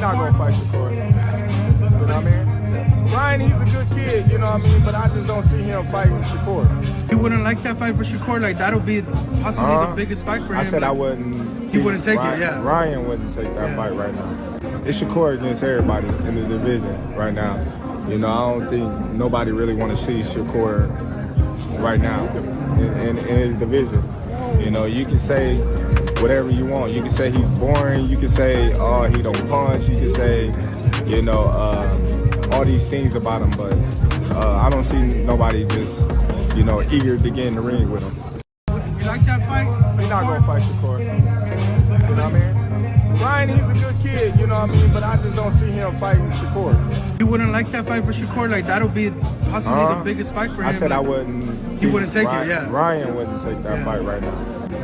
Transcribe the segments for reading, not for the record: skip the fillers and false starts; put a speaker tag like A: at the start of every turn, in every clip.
A: not gonna fight Shakur. You know what I mean? Ryan, he's a good kid, you know what I mean? But I just don't see him fighting Shakur.
B: You wouldn't like that fight for Shakur? Like, that'll be possibly the biggest fight for him?
A: I said
B: like,
A: I wouldn't.
B: He wouldn't take
A: Ryan,
B: it, yeah.
A: Ryan wouldn't take that fight right now. It's Shakur against everybody in the division right now. You know, I don't think nobody really want to see Shakur right now in his division. You know, you can say whatever you want. You can say he's boring. You can say, oh, he don't punch. You can say, you know, all these things about him. But I don't see nobody just, you know, eager to get in the ring with him.
B: You like that fight?
A: He's not gonna fight Shakur. You know what I mean? Ryan, he's a good kid, you know what I mean? But I just don't see him fighting Shakur.
B: You wouldn't like that fight for Shakur? Like, that'll be possibly the biggest fight for him?
A: I said
B: like,
A: I wouldn't.
B: He wouldn't take
A: Ryan,
B: it, yeah.
A: Ryan wouldn't take that fight right now.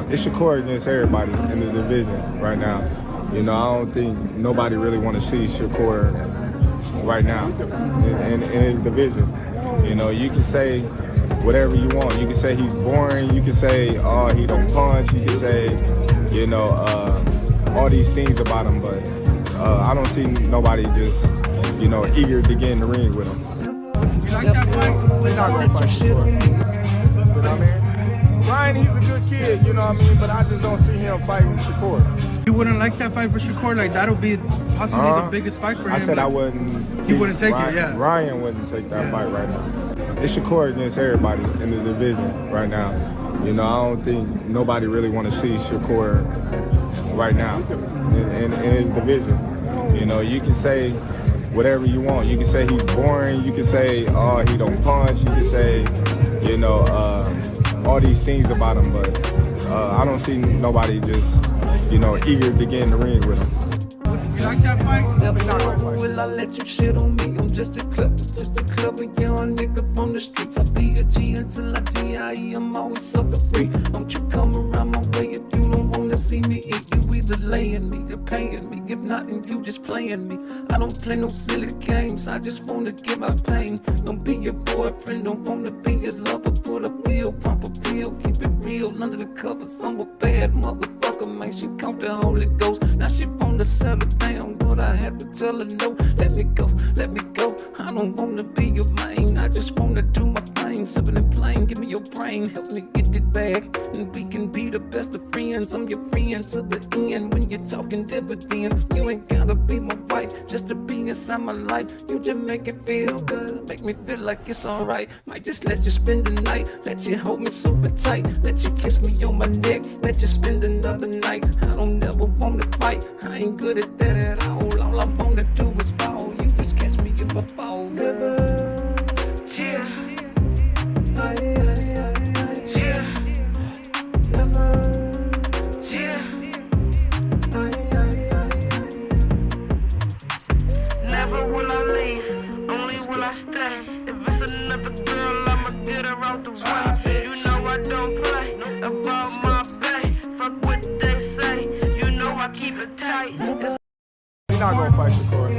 A: It's Shakur against everybody in the division right now. You know, I don't think nobody really want to see Shakur right now in his division. You know, you can say whatever you want. You can say he's boring. You can say, oh, he don't punch. You can say, you know, all these things about him. But I don't see nobody just, you know, eager to get in the ring with him.
B: You like that fight?
A: He's not gonna fight Shakur. You know what I mean? Ryan, he's a good kid, you know what I mean? But I just don't see him fighting Shakur.
B: You wouldn't like that fight for Shakur? Like, that'll be possibly the biggest fight for him?
A: I said
B: like,
A: I wouldn't.
B: He wouldn't take
A: Ryan,
B: it, yeah.
A: Ryan wouldn't take that fight right now. It's Shakur against everybody in the division right now. You know, I don't think nobody really want to see Shakur right now in his division. You know, you can say whatever you want. You can say he's boring. You can say, oh, he don't punch. You can say, you know, all these things about him. But I don't see nobody just, you know, eager to get in the ring with him.
B: You like that fight?
C: Never will I let you shit on me. I'm just a clever young nigga from the streets. I'll be a G until I die. I'm always sucker free. Don't you come around my way if you don't wanna see me. If you either laying me or paying me. If not, then you just playing me. I don't play no silly games. I just wanna get my pain. Don't be your boyfriend. Don't wanna be your lover. Put a pill, pump a pill. Keep it real under the covers. I'm a bad motherfucker, man. She count the Holy Ghost. Now she wanna settle down, but I had to tell her no. Let me go, let me go. I don't wanna be your main. I just wanna do my thing. Sipping and playing, give me your brain. Help me get it back, and we can be the best of friends. I'm your friend to the end. When you're talking dividends, you ain't gotta be my wife just to be inside my life. You just make it feel good, make me feel like it's alright. Might just let you spend the night, let you hold me super tight, let you kiss me on my neck, let you spend another night. I don't ever wanna fight, I ain't good at that at all. All I wanna do is fall. You just catch me if I fall, girl. Yeah.
D: Never will I leave, only will I stay. If it's another girl, I'ma get her out the way. You know I don't play about my pay. Fuck what they say, you know I keep it tight.
A: He's not gonna fight Shakur. You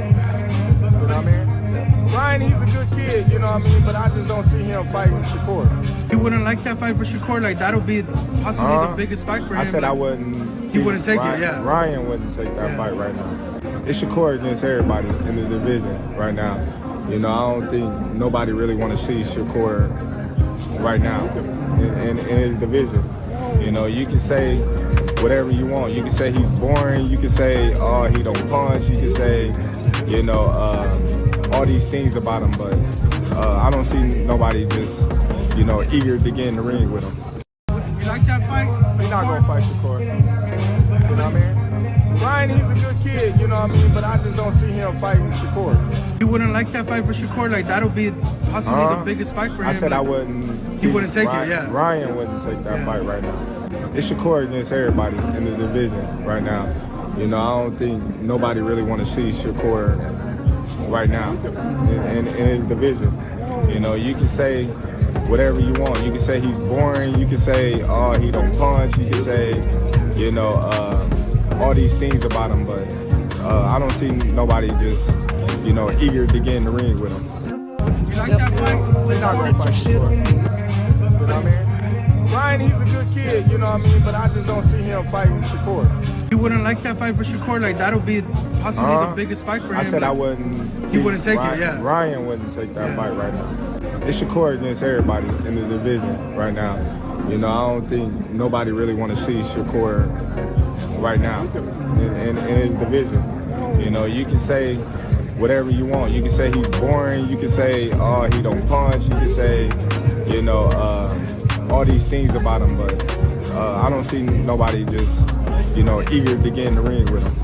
A: know what I mean? Ryan, he's a good kid, you know what I mean? But I just don't see him fighting Shakur.
B: You wouldn't like that fight for Shakur? Like, that'll be possibly the biggest fight for him?
A: I said
B: like,
A: I wouldn't.
B: He wouldn't take
A: Ryan,
B: it, yeah.
A: Ryan wouldn't take that fight right now. It's Shakur against everybody in the division right now. You know, I don't think nobody really want to see Shakur right now in his division. You know, you can say whatever you want. You can say he's boring. You can say, oh, he don't punch. You can say, you know, all these things about him. But I don't see nobody just, you know, eager to get in the ring with him.
B: You like that fight?
A: He's not gonna fight Shakur. You know what I mean? Ryan, he's a good kid, you know what I mean? But I just don't see him fighting Shakur.
B: You wouldn't like that fight for Shakur? Like, that'll be possibly the biggest fight for him?
A: I said
B: like,
A: I wouldn't.
B: He wouldn't take
A: Ryan,
B: it, yeah.
A: Ryan wouldn't take that fight right now. It's Shakur against everybody in the division right now. You know, I don't think nobody really want to see Shakur right now in his division. You know, you can say whatever you want. You can say he's boring. You can say, oh, he don't punch. You can say, you know, all these things about him. But I don't see nobody just, you know, eager to get in the ring with him.
B: You like that fight?
A: He's not gonna fight Shakur. You know what I mean? Ryan, he's a good kid, you know what I mean? But I just don't see him fighting Shakur.
B: You wouldn't like that fight for Shakur? Like, that'll be possibly the biggest fight for him.
A: I said I
B: like,
A: wouldn't.
B: He wouldn't take
A: Ryan,
B: it, yeah.
A: Ryan wouldn't take that fight right now. It's Shakur against everybody in the division right now. You know, I don't think nobody really want to see Shakur right now in his division. You know, you can say whatever you want. You can say he's boring. You can say, oh, he don't punch. You can say, you know, all these things about him. But I don't see nobody just, you know, eager to get in the ring with him.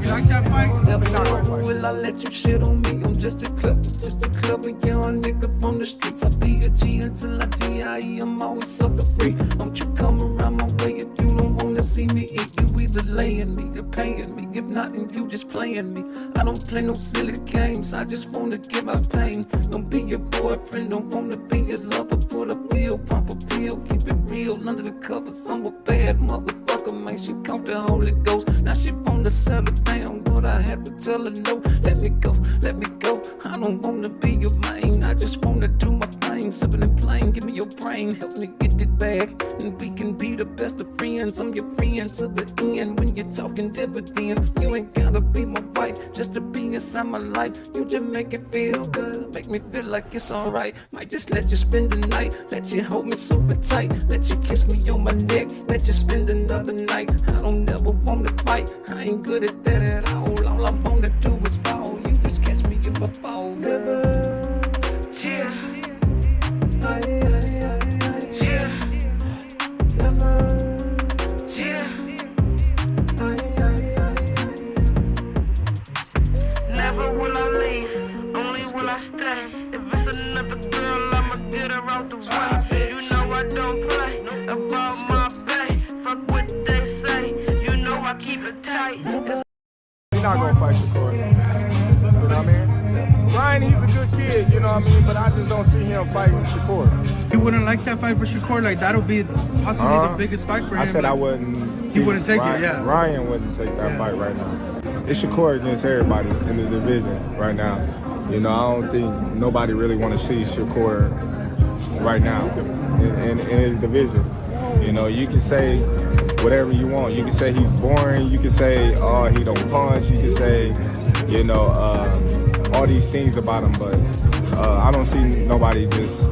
B: You like that fight?
C: Never will I let you shit on me. I'm just a clever young nigga from the streets. I'll be a G until I die. I'm always sucker free. Don't you come around my way if you don't wanna see me. If you either laying me or paying me. If not, then you just playing me. I don't play no silly games. I just wanna give out pain. Don't be your boyfriend. Don't wanna be your lover. Put a pill, pump a pill. Keep it real under the covers. I'm a bad motherfucker, man. She caught the Holy Ghost. Now she wanna settle down, but I had to tell her no. Let me go, let me go. I don't wanna be your main. I just wanna do my thing. Simple and plain, give me your brain. Help me get it back, and we can be the best of friends. I'm your friend to the end. When you're talking dividends, you ain't gotta be my wife just to be inside my life. You just make it feel good, make me feel like it's alright. Might just let you spend the night, let you hold me super tight, let you kiss me on my neck, let you spend another night. I don't ever wanna fight, I ain't good at that at all. All I wanna do is fall. You just catch me if I fall. Never.
D: Yeah. Never will I leave, only will I stay. If it's another girl, I'ma get her out the way. You know I don't play about my pay. Fuck what they say, you know I keep it tight.
A: He's not gonna fight Shakur. You know what I mean? Ryan, he's a good kid, you know what I mean? But I just don't see him fighting Shakur.
B: You wouldn't like that fight for Shakur? Like, that'll be possibly the biggest fight for him.
A: I said
B: like,
A: I wouldn't.
B: He wouldn't take
A: Ryan,
B: it, yeah.
A: Ryan wouldn't take that fight right now. It's Shakur against everybody in the division right now. You know, I don't think nobody really want to see Shakur right now in his division. You know, you can say whatever you want. You can say he's boring. You can say, oh, he don't punch. You can say, you know, all these things about him. But I don't see nobody just,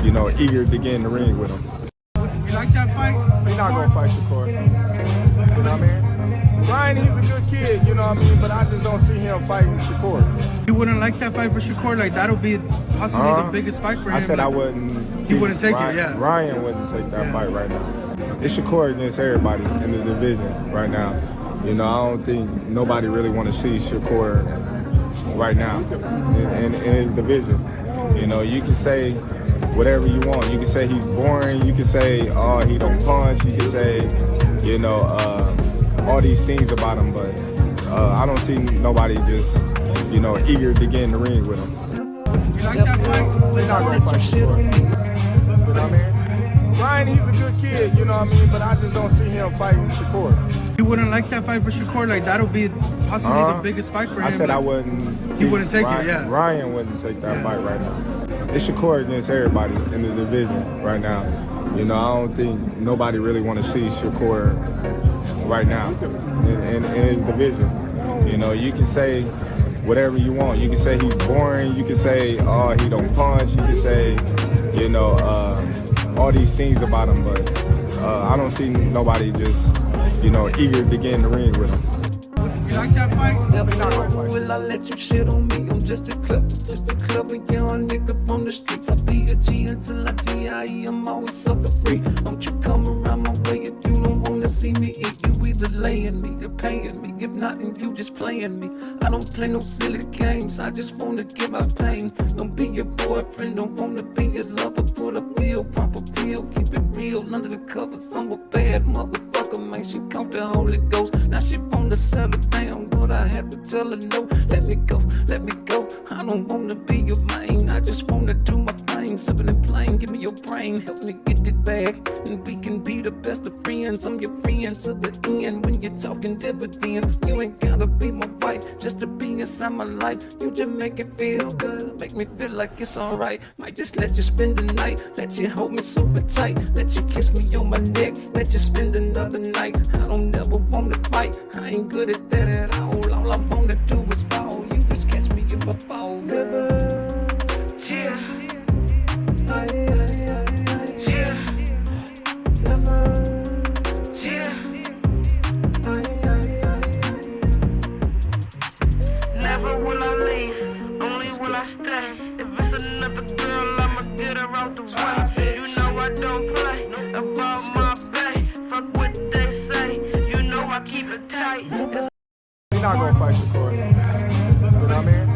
A: you know, eager to get in the ring with him.
B: You like that fight?
A: He's not gonna fight Shakur. You know what I mean? Ryan, he's a good kid, you know what I mean? But I just don't see him fighting Shakur.
B: You wouldn't like that fight for Shakur? Like, that'll be possibly the biggest fight for him.
A: I said
B: like,
A: I wouldn't.
B: He wouldn't take
A: Ryan,
B: it, yeah.
A: Ryan wouldn't take that fight right now. It's Shakur against everybody in the division right now. You know, I don't think nobody really want to see Shakur right now in his division. You know, you can say whatever you want. You can say he's boring. You can say, oh, he don't punch. You can say, you know, all these things about him. But I don't see nobody just, you know, eager to get in the ring with him.
B: You like that fight?
A: He's not gonna fight Shakur. You know what I mean? Ryan, he's a good kid, you know what I mean? But I just don't see him fighting Shakur.
B: You wouldn't like that fight for Shakur? Like, that'll be possibly the biggest fight for him.
A: I said
B: like,
A: I wouldn't.
B: He wouldn't take
A: Ryan,
B: it, yeah.
A: Ryan wouldn't take that fight right now. It's Shakur against everybody in the division right now. You know, I don't think nobody really want to see Shakur right now in his division. You know, you can say whatever you want. You can say he's boring. You can say, oh, he don't punch. You can say, you know, all these things about him. But I don't see nobody just, you know, eager to get in the ring with him.
B: You like that fight?
C: Never will I let you shit on me. I'm just a clever young nigga from the streets. I'll be a G until I die. I'm always sucker free. Don't you come around my way if you don't wanna see me. If you either laying me or paying me. If not, then you just playing me. I don't play no silly games. I just wanna give out pain. Don't be your boyfriend. Don't wanna be your lover. Put a pill, pump a pill. Keep it real under the covers. I'm a bad motherfucker, man. She caught the Holy Ghost. Now she wanna settle down, but I had to tell her no. Let me go, let me go. I don't wanna be your main. I just wanna do my thing. Simple and plain, give me your brain. Help me get it back, and we can be the best of friends. I'm your friend to the end. When you're talking dividends, you ain't gotta be my wife just to be inside my life. You just make it feel good, make me feel like it's alright. Might just let you spend the night, let you hold me super tight, let you kiss me on my neck, let you spend another night. I don't ever wanna fight, I ain't good at that at all. All I want
D: girl, I'ma get her out the way. You know I don't play about my pay. Fuck what they say. You know I keep it tight.
A: He's not gonna fight Shakur. You know what I mean?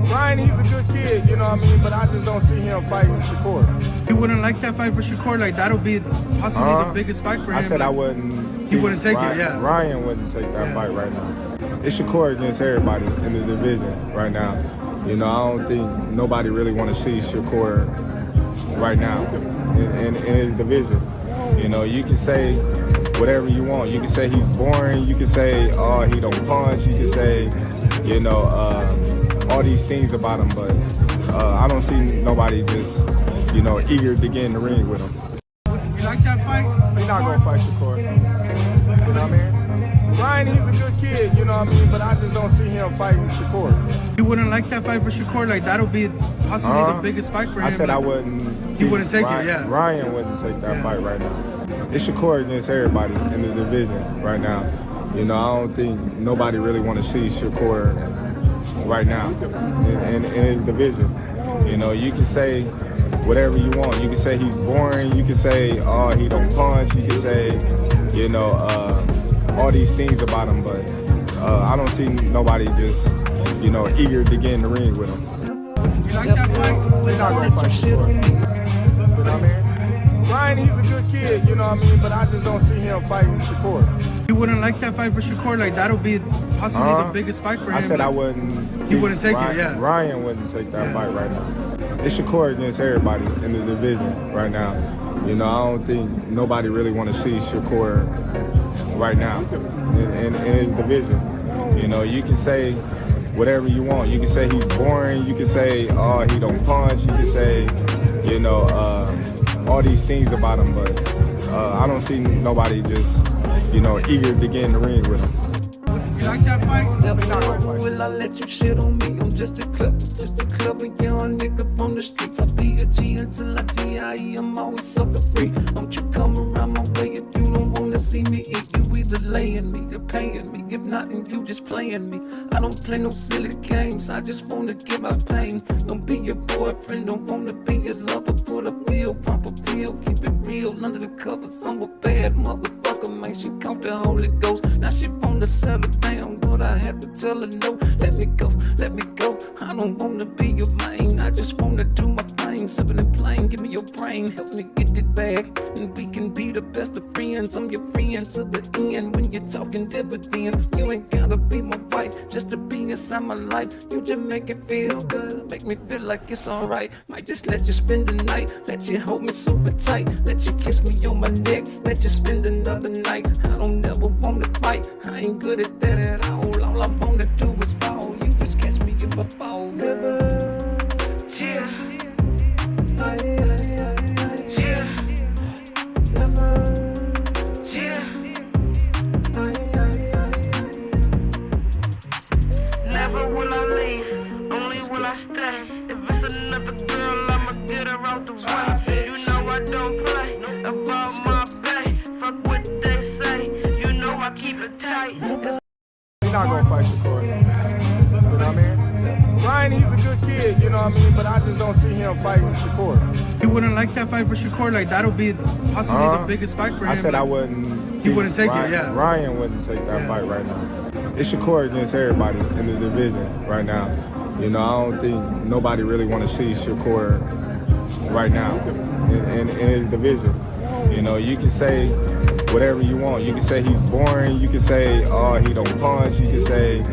A: Ryan, he's a good kid, you know what I mean? But I just don't see him fighting Shakur.
B: You wouldn't like that fight for Shakur? Like, that'll be possibly the biggest fight for him.
A: I said
B: like,
A: I wouldn't.
B: He wouldn't take
A: Ryan,
B: it, yeah.
A: Ryan wouldn't take that fight right now. It's Shakur against everybody in the division right now. You know, I don't think nobody really want to see Shakur right now in his division. You know, you can say whatever you want. You can say he's boring. You can say, oh, he don't punch. You can say, you know, all these things about him. But I don't see nobody just, you know, eager to get in the ring with him.
B: You like that fight?
A: He's not gonna fight Shakur. You know what I mean? Ryan, he's a good kid, you know what I mean? But I just don't see him fighting Shakur.
B: You wouldn't like that fight for Shakur? Like, that'll be possibly the biggest fight for him.
A: I said
B: like,
A: I wouldn't.
B: He wouldn't take
A: Ryan,
B: it, yeah.
A: Ryan wouldn't take that fight right now. It's Shakur against everybody in the division right now. You know, I don't think nobody really want to see Shakur right now in his division. You know, you can say whatever you want. You can say he's boring. You can say, oh, he don't punch. You can say, you know, all these things about him. But I don't see nobody just, you know, eager to get in the ring with him.
B: You like that fight?
A: He's not gonna fight Shakur. You know what I mean? Ryan, he's a good kid, you know what I mean? But I just don't see him fighting Shakur.
B: You wouldn't like that fight for Shakur? Like, that'll be possibly the biggest fight for him.
A: I said
B: like,
A: I wouldn't.
B: He wouldn't take
A: Ryan,
B: it, yeah.
A: Ryan wouldn't take that fight right now. It's Shakur against everybody in the division right now. You know, I don't think nobody really want to see Shakur right now in his division. You know, you can say whatever you want. You can say he's boring. You can say, oh, he don't punch. You can say, you know, all these things about him. But I don't see nobody just, you know, eager to get in the ring with him.
B: You like that fight?
C: Never will I let you shit on me. I'm just a clever young nigga from the streets. I'll be a G until I die. I'm always sucker free. Don't you come around my way if you don't wanna see me eat. You either laying me or paying me. If not, then you just playing me. I don't play no silly games. I just wanna get my pain. Don't be your boyfriend. Don't wanna be your lover. Put a pill, pump a pill. Keep it real under the covers. I'm a bad motherfucker, man. She caught the Holy Ghost. Now she wanna settle down, but I had to tell her no. Let me go, let me go. I don't wanna be your main. I just wanna do my thing. Sipping and playing, give me your brain. Help me get it back, and we can be the best of friends. I'm your friend to the end. When you're talking dividends, you ain't gotta be my wife just to be inside my life. You just make it feel good, make me feel like it's alright. Might just let you spend the night, let you hold me super tight, let you kiss me on my neck, let you spend another night. I don't never wanna fight, I ain't good at that at all. All I wanna do is fall. You just catch me if I fall. Never.
D: Yeah. Never will I leave, only will I stay. If it's another girl, I'ma get her out the way. You know I don't play about my pay. Fuck what they say, you know I keep it tight.
A: He's not gonna fight Shakur. You know what I mean? Ryan, he's a good kid, you know what I mean? But I just don't see him fighting Shakur.
B: You wouldn't like that fight for Shakur? Like, that'll be possibly the biggest fight for him.
A: I said
B: like,
A: I wouldn't.
B: He wouldn't take
A: Ryan,
B: it, yeah.
A: Ryan wouldn't take that fight right now. It's Shakur against everybody in the division right now. You know, I don't think nobody really want to see Shakur right now in his division. You know, you can say whatever you want. You can say he's boring. You can say, oh, he don't punch. You can say,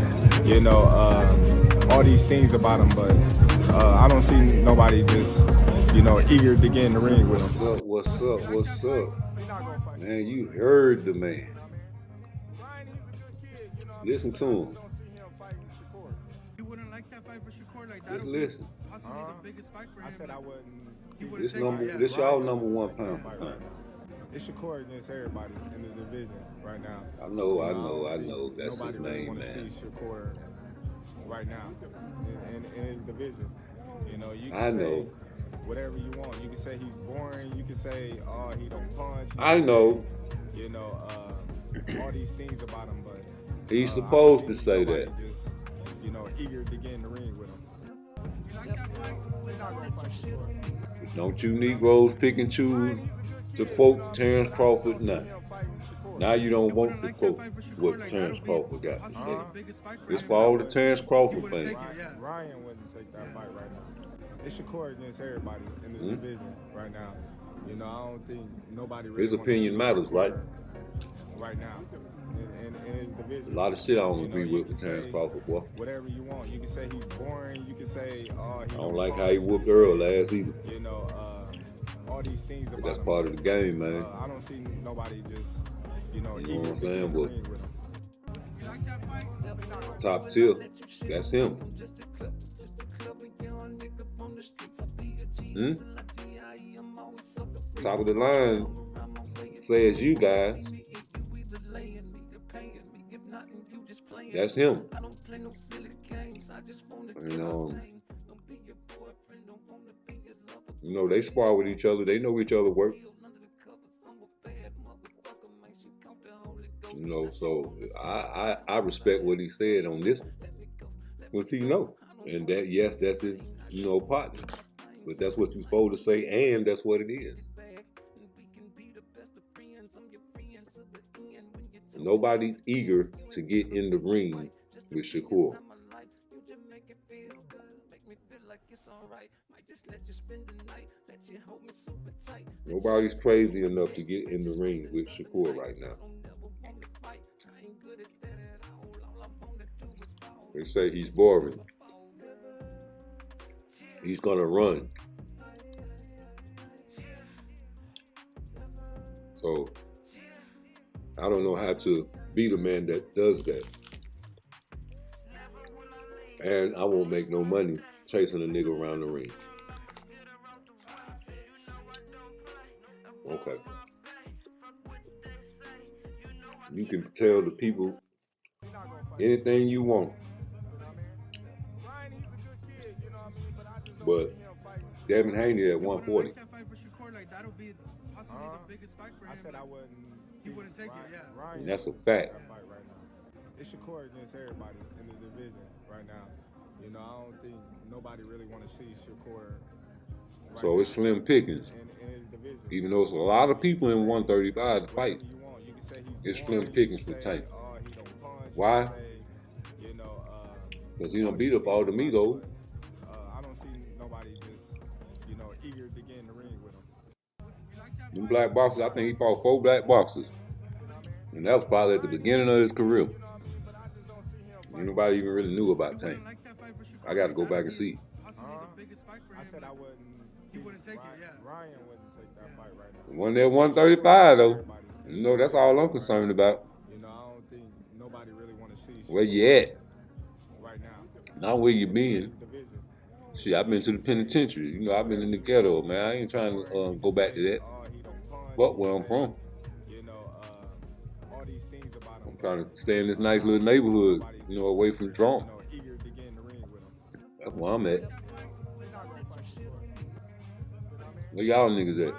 A: you know, all these things about him. But I don't see nobody just, you know, eager to get in the ring with him.
E: What's up? Man, you heard the man. Listen to him.
B: You wouldn't like that fight for Shakur? Like,
E: Just
B: that'll
E: listen.
B: be possibly the biggest fight for him.
A: I said I wouldn't.
B: He wouldn't
E: This
B: take
E: number,
B: it, yeah.
E: this y'all number one pound.
A: It's Shakur against everybody in the division right now.
E: I know.
A: don't think
E: That's
A: nobody
E: his
A: really
E: name,
A: want to
E: man.
A: see Shakur right now in his division. You know, you can
E: I
A: say
E: know.
A: whatever you want. You can say he's boring. You can say, oh, he don't punch. You
E: I
A: can
E: know.
A: say, you know, all these things about him, but
E: He's
A: I
E: supposed
A: don't
E: to
A: see
E: say
A: nobody
E: that.
A: just, you know, eager to get in the ring with him.
B: You like that fight?
E: Don't you Negroes pick and choose to quote Terence Crawford now. Now you don't want to quote what Terence Crawford got to say. It's for all the Terence Crawford fans.
A: Ryan wouldn't take that fight right now. It's Shakur against everybody in the division right now. You know, I don't think nobody really
E: His opinion matters, right?
A: Right now. In his division.
E: A lot of shit I don't agree with Terence Crawford, boy.
A: Whatever you want. You can say he's boring. You can say, oh, he
E: I don't like how he whooped Earl ass either.
A: You know, all these things about
E: that's
A: him.
E: Part of the game, man.
A: I don't see nobody just, you know
E: what I'm saying?
A: But
E: top tier, that's him. Top of the line says you guys. That's him. You know, they spar with each other. They know each other work. You know, so I respect what he said on this one. Because he know. And that, yes, that's his, you know, partner. But that's what you're supposed to say, and that's what it is. Nobody's eager to get in the ring with Shakur. Nobody's crazy enough to get in the ring with Shakur right now. They say he's boring. He's gonna run. So I don't know how to beat a man that does that. And I won't make no money chasing a nigga around the ring. Okay. You can tell the people anything you want. But Devin Haney at 140.
A: I said I wouldn't.
B: He wouldn't take it, yeah.
E: And that's a fact.
A: It's Shakur against everybody in the division right now. You know, I don't think nobody really want to see Shakur.
E: So it's slim pickings. Even though it's a lot of people in 135 to fight, it's slim pickings for Tank. Why? Because he don't beat up all the Migos.
A: I don't see nobody just, you know, eager to get in the ring with him.
E: Them black boxers, I think he fought 4 black boxers. And that was probably at the beginning of his career. Nobody even really knew about Tank. I got to go back and see.
A: I said I wouldn't. He wouldn't take it, yeah. Ryan wouldn't take that fight right now.
E: One there 135 though. You know, that's all I'm concerned about.
A: You know, I don't think nobody really want to see
E: where you at.
A: Right now.
E: Not where you been. Shit, I've been to the penitentiary. You know, I've been in the ghetto, man. I ain't trying to go back to that. But where I'm from. I'm trying to stay in this nice little neighborhood, you know, away from drunk. That's where I'm at. Where y'all niggas at?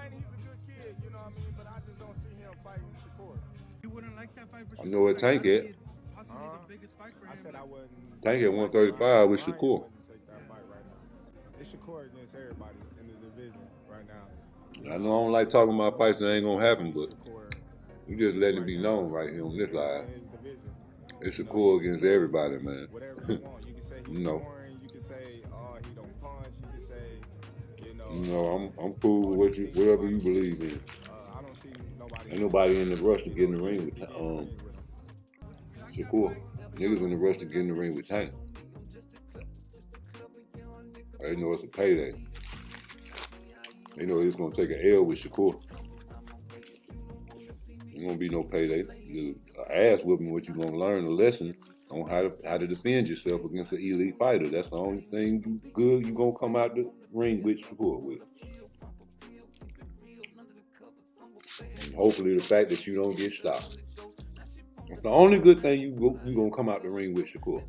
E: I know where Tank at. Tank at 135 with Shakur.
A: It's Shakur against everybody in the division right now.
E: I know I don't like talking about fights that ain't gonna happen, but we just letting it be known right here on this live. It's Shakur against everybody, man. You know. You know, I'm cool with whatever you believe in. Ain't nobody in the rush to get in the ring with Shakur. Niggas in the rush to get in the ring with Tank. They know it's a payday. They know it's gonna take an L with Shakur. Ain't gonna be no payday. You ass whooping, what you gonna learn a lesson on how to defend yourself against an elite fighter. That's the only thing good you gonna come out the ring with Shakur with. And hopefully the fact that you don't get stopped. That's the only good thing you gonna come out the ring with Shakur.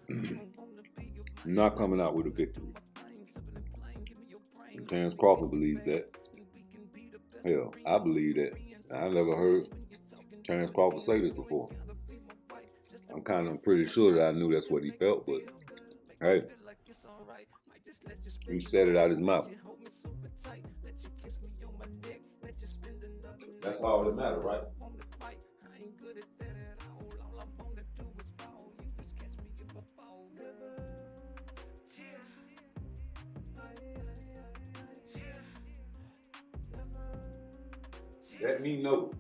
E: You're not coming out with a victory. And Terence Crawford believes that. Hell, I believe that. I never heard Terence Crawford say this before. I'm kind of pretty sure that I knew that's what he felt, but hey, He said it out his mouth. That's all that matters, right? Let me know.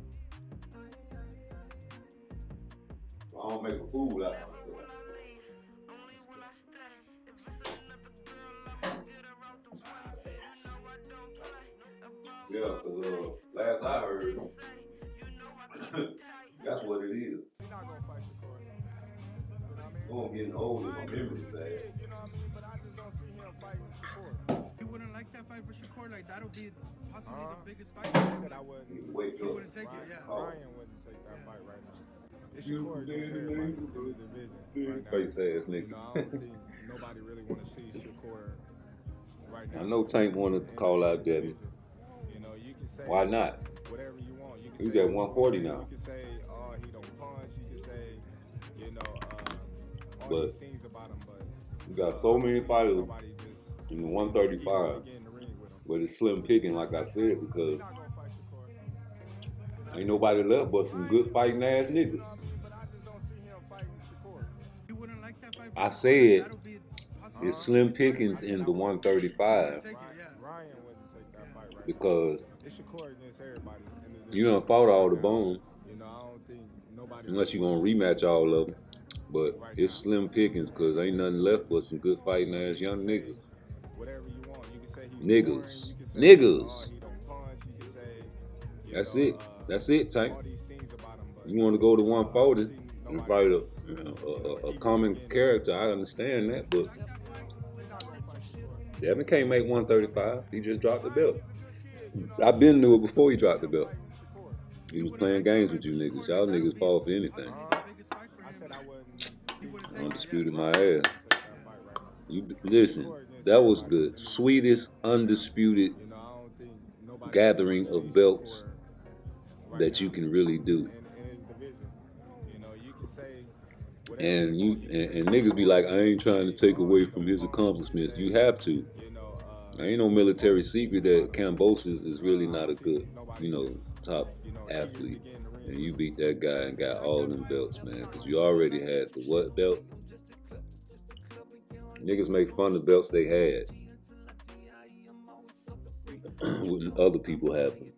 E: I don't make a fool out of myself. Yeah, because last I heard, that's what it is. I'm getting old and my memory's bad.
B: You wouldn't like that fight for Shakur? Like, that'll be possibly the biggest fight.
A: I said I wouldn't.
E: Wake
B: You
E: up.
B: wouldn't take it, yeah.
A: Ryan wouldn't take that fight right now. It's Shakur against everybody in the division right now.
E: Face ass
A: You
E: niggas.
A: know, I don't think nobody really want to see Shakur right now.
E: I know Tank wanted to call out Debbie.
A: You know, you can say
E: Why not?
A: whatever you want. You can
E: He's
A: say,
E: at 140 now.
A: You can say, oh, he don't punch. You can say, you know, all
E: But
A: these things about him. But
E: you got so many fighters
A: nobody just
E: in the 135,
A: get in the ring with him.
E: but it's slim picking, like I said, because
A: Not gonna fight Shakur.
E: ain't nobody left but some good fighting ass niggas.
A: But I just don't see him fighting Shakur.
B: You wouldn't like that fight for
E: I
B: Shakur?
E: said
B: That'll be possibly
E: it's slim pickings in the 135
B: take it, yeah.
A: Ryan wouldn't take that fight right
E: because
A: now. It's Shakur against everybody. in the
E: you done fought all the bones,
A: You know, I don't think nobody.
E: unless you're gonna rematch all of them. But it's slim pickings because ain't nothing left but some good fighting ass young niggas.
A: Whatever you want. You can say he's
E: Niggas.
A: boring, you can say,
E: Niggas.
A: oh, he don't punch. You can say, you
E: That's
A: know,
E: it. That's it, Tank.
A: all these things about him. But
E: You want to go to
A: I
E: 140
A: don't see
E: and
A: nobody
E: fight a common character. I understand that, but Devin can't make 135. He just dropped the belt. I've been knew it before he dropped the belt. He was playing games with you niggas. Y'all niggas fall for anything.
B: Biggest fight for
A: I
B: him.
A: said I wouldn't.
B: You wouldn't take it,
E: Undisputed
B: yeah.
E: my ass.
A: Take that fight right now.
E: You listen. That was the sweetest undisputed
A: You know, I don't think nobody
E: gathering
A: really
E: of
A: sees
E: belts
A: Shakur right
E: that you
A: now
E: can really do.
A: in his division. You know, you can say whatever
E: And you
A: want. can say,
E: and niggas be like, I ain't trying to take away from his accomplishments. You have to.
A: you know,
E: Ain't no military secret that Cambosis is really not a good, top athlete. And you beat that guy and got all them belts, man. Because you already had the what belt? Niggas make fun of belts they had when other people have them.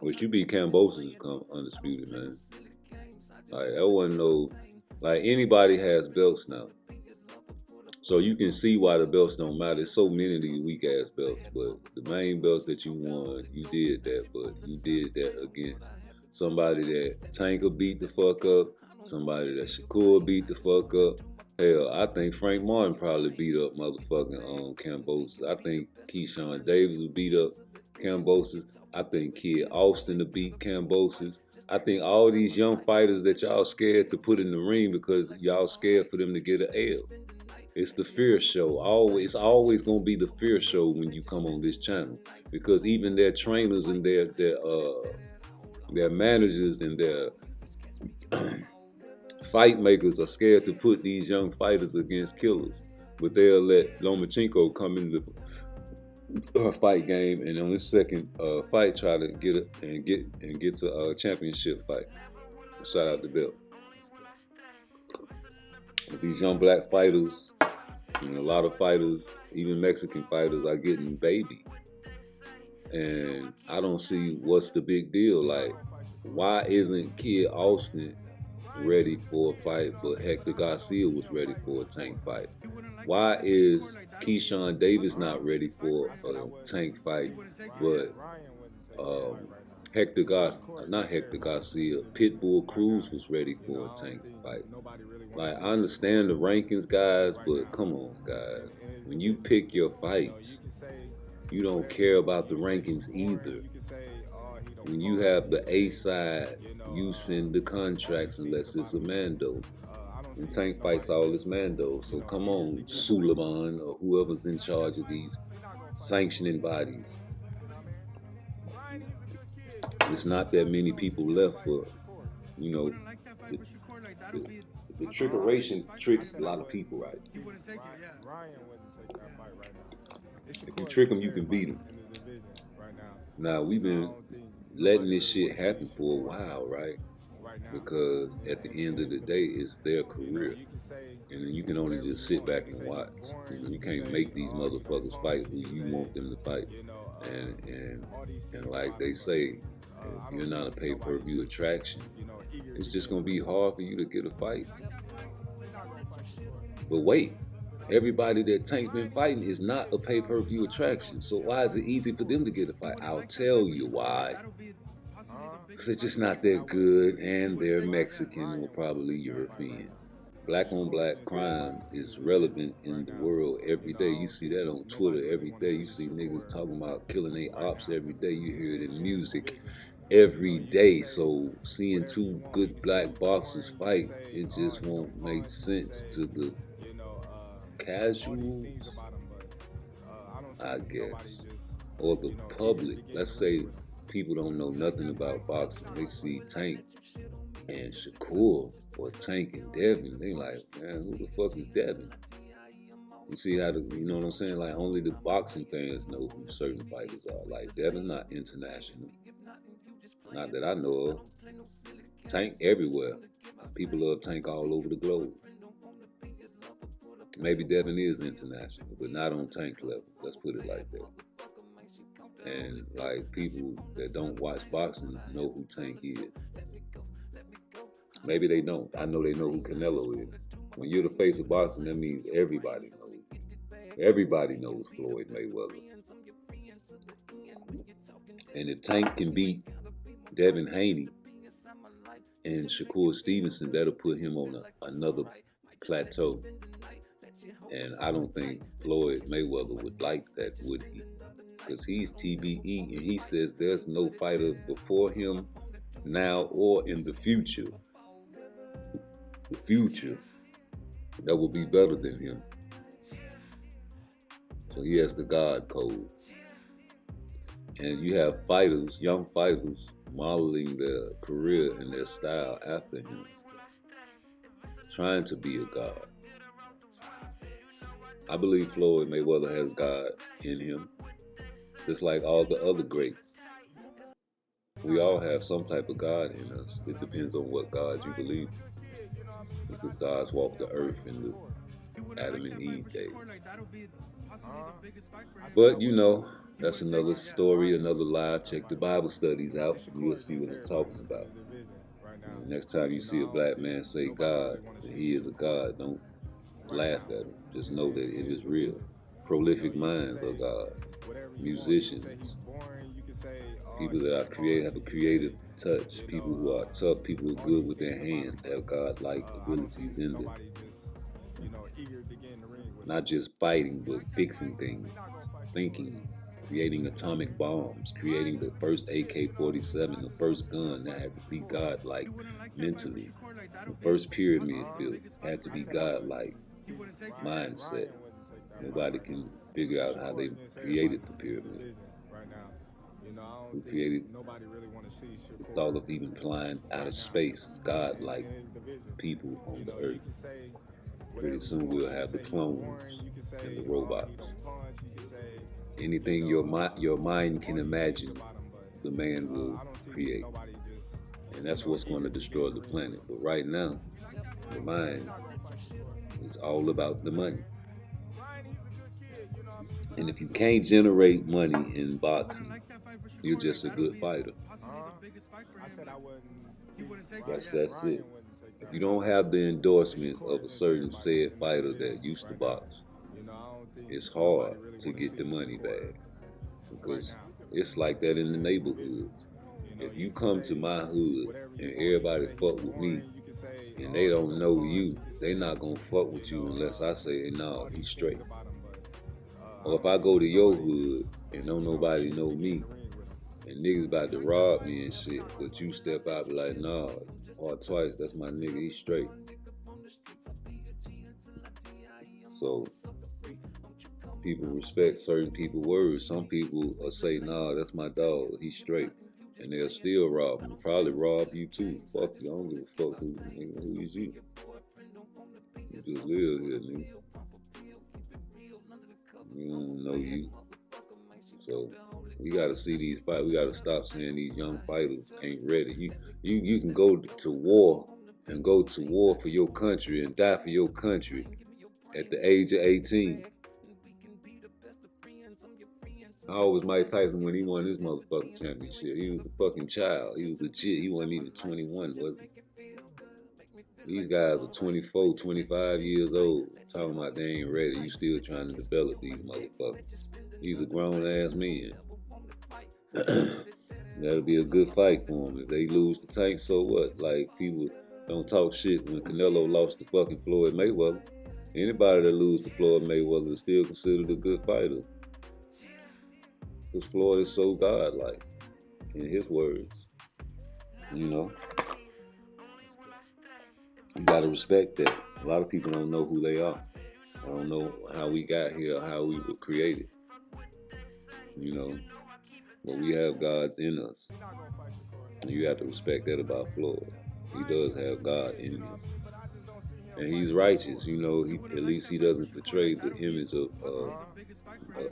E: Which you beat Cambosis come undisputed, man. Like that wasn't no, like anybody has belts now. So you can see why the belts don't matter. There's so many of these weak ass belts, but the main belts that you won, you did that, but you did that against somebody that Tanker beat the fuck up, somebody that Shakur beat the fuck up. Hell, I think Frank Martin probably beat up motherfucking Cambosis. I think Keyshawn Davis would beat up Cambosis. I think Kid Austin to beat Cambosis. I think all these young fighters that y'all scared to put in the ring because y'all scared for them to get an L. It's the fear show. It's always gonna be the fear show when you come on this channel, because even their trainers and their managers and their fight makers are scared to put these young fighters against killers. But they'll let Lomachenko come into the fight game and on his second fight try to get a championship fight. Shout out to Bill. These young black fighters and a lot of fighters, even Mexican fighters, are getting baby. And I don't see what's the big deal. Like, why isn't Kid Austin ready for a fight, but Hector Garcia was ready for a Tank fight? Why is Keyshawn Davis not ready for a Tank fight, but Pitbull Cruz was ready for a Tank fight? Like, I understand the rankings, guys, but come on, guys. When you pick your fights, you don't care about the rankings either. When you have the A side, you send the contracts unless it's a Mando. And Tank fights all this Mando. So come on, Suleiman or whoever's in charge of these sanctioning bodies. It's not that many people left for, the the trickeration tricks a lot of people, right?
B: He wouldn't take it, yeah.
A: Ryan wouldn't take that fight right now. It's
E: If you
A: Shakur
E: trick them,
A: against
E: you can beat
A: everybody
E: them.
A: in the division right now.
E: Now, we've
A: I
E: been
A: don't think
E: letting
A: nobody
E: this
A: really
E: shit
A: wanna
E: happen
A: see
E: for a
A: Shakur
E: while, right?
A: right now.
E: Because at the end of the day, it's their
A: You know,
E: career.
A: you can say
E: And then you can only
A: whatever
E: just
A: you
E: sit
A: want. You
E: back
A: can
E: and
A: say
E: watch.
A: he's boring,
E: You know, you
A: you can
E: can't
A: say,
E: make these
A: he don't
E: motherfuckers
A: punch,
E: fight who
A: you can
E: you
A: say,
E: want them to fight.
A: you know,
E: And
A: all these things
E: and like
A: about
E: they
A: him,
E: say,
A: but,
E: if
A: I
E: you're
A: don't
E: not a
A: see
E: pay-per-view
A: nobody,
E: attraction,
A: you know, eager
E: it's
A: to
E: just
A: get
E: gonna be hard for you to get a fight.
A: He's not gonna fight Shakur.
E: But wait, everybody that Tank been fighting is not a pay-per-view attraction. So why is it easy for them to get a
B: He
E: fight?
B: wouldn't
E: I'll
B: like that
E: tell
B: fight for
E: you
B: Shakur. Like,
E: why.
B: that'll be possibly the
E: Because
B: biggest
E: they're just
B: fight
E: not
B: for him.
E: that good, and
B: He wouldn't
E: they're
B: take it, yeah.
E: Mexican or probably European. Black on black crime is relevant in the world every day. You see that on Twitter every day. You see niggas talking about killing their ops every day. You hear it in music every day. So seeing two good black boxers fight, it just won't make sense to the casuals, I guess, or the public. Let's say people don't know nothing about boxing. They see Tank and Shakur or Tank and Devin. They like, man, who the fuck is Devin? You see how you know what I'm saying? Like, only the boxing fans know who certain fighters are. Like, Devin's not international. Not that I know of. Tank everywhere. People love Tank all over the globe. Maybe Devin is international, but not on Tank's level. Let's put it like that. And like, people that don't watch boxing know who Tank is. Maybe they don't. I know they know who CANELO is. When you're the face of boxing, that means everybody knows. Everybody knows Floyd Mayweather. And if Tank can beat Devin Haney and Shakur Stevenson, that'll put him on another plateau. And I don't think Floyd Mayweather would like that, would he? Because he's TBE, and he says there's no fighter before him, now or in the future. The future that will be better than him. So he has the God code. And you have fighters, young fighters, modeling their career and their style after him, trying to be a God. I believe Floyd Mayweather has God in him, just like all the other greats. We all have some type of God in us. It depends on what God you believe. Because God's walked the earth in the Adam and Eve days. But you know, that's another story, another lie. Check the Bible studies out, and you'll see what I'm talking about. And next time you see a black man say God, and he is a God, don't laugh at him. Just know that it is real. Prolific minds are gods. Musicians, people that are have a creative touch, people who are tough, people who are good with their hands, have God-like abilities in them. Not just fighting, but fixing things, thinking, creating atomic bombs, creating the first AK-47, the first gun that had to be God-like mentally. The first pyramid built had to be God-like mindset. Nobody can figure out how they created the pyramid. Who created the thought of even flying out of space, God-like people on the earth. Pretty soon we'll have the clones and the robots. Anything your mind can imagine, the man will create. And that's what's going to destroy the planet. But right now, the mind is all about the money. And if you can't generate money in boxing, you're just a good fighter. That's it. If you don't have the endorsements of a certain said fighter that used to box, it's hard to get the money back. Because it's like that in the neighborhoods. If you come to my hood and everybody fuck with me and they don't know you, they not gonna fuck with you unless I say, nah, he's straight. Or if I go to your hood and don't nobody know me and niggas about to rob me and shit, but you step out and be like, nah, PARTTWICE, that's my nigga, he's straight. So people respect certain people's words. Some people will say, nah, that's my dog, he's straight. And they'll still rob him. Probably rob you too. Fuck you, I don't give a fuck who is you. just live here, nigga. We don't know you. So we gotta see these fights. We gotta stop saying these young fighters ain't ready. You can go to war and go to war for your country and die for your country at the age of 18. How old was Mike Tyson when he won his motherfucking championship? He was a fucking child. He was legit. He wasn't even 21, was he? These guys are 24, 25 years old, talking about they ain't ready. You still trying to develop these motherfuckers. These are grown-ass men. That'll be a good fight for them. If they lose the Tank, so what? Like, people don't talk shit when Canelo lost to fucking Floyd Mayweather. Anybody that lose to Floyd Mayweather is still considered a good fighter. Because Floyd is so godlike, in his words. You know? You gotta respect that. A lot of people don't know who they are. I don't know how we got here, how we were created. You know? But we have gods in us. And you have to respect that about Floyd. He does have God in him. And he's righteous, you know. At least he doesn't portray the image of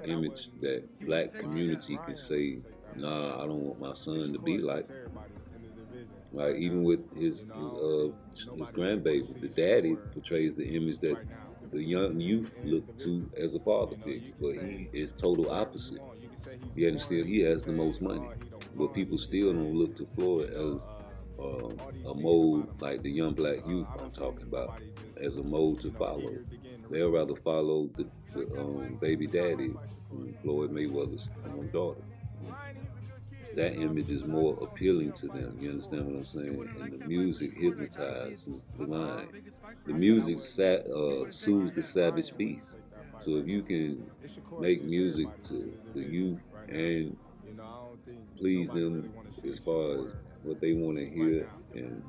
E: image that black community can say, nah, I don't want my son to be like. Like even with his grandbaby, the daddy portrays the image that the young youth look to as a father figure, but he is total opposite. Yet still he has the most money, but people still don't look to Floyd as a mold like the young black youth I'm talking about, as a mold to follow. They'll rather follow the baby daddy, Floyd Mayweather's daughter. That image is more appealing to them. You understand what I'm saying? And the music hypnotizes the mind. The music soothes the savage beast. So if you can make music to the youth and please them as far as what they want to hear, and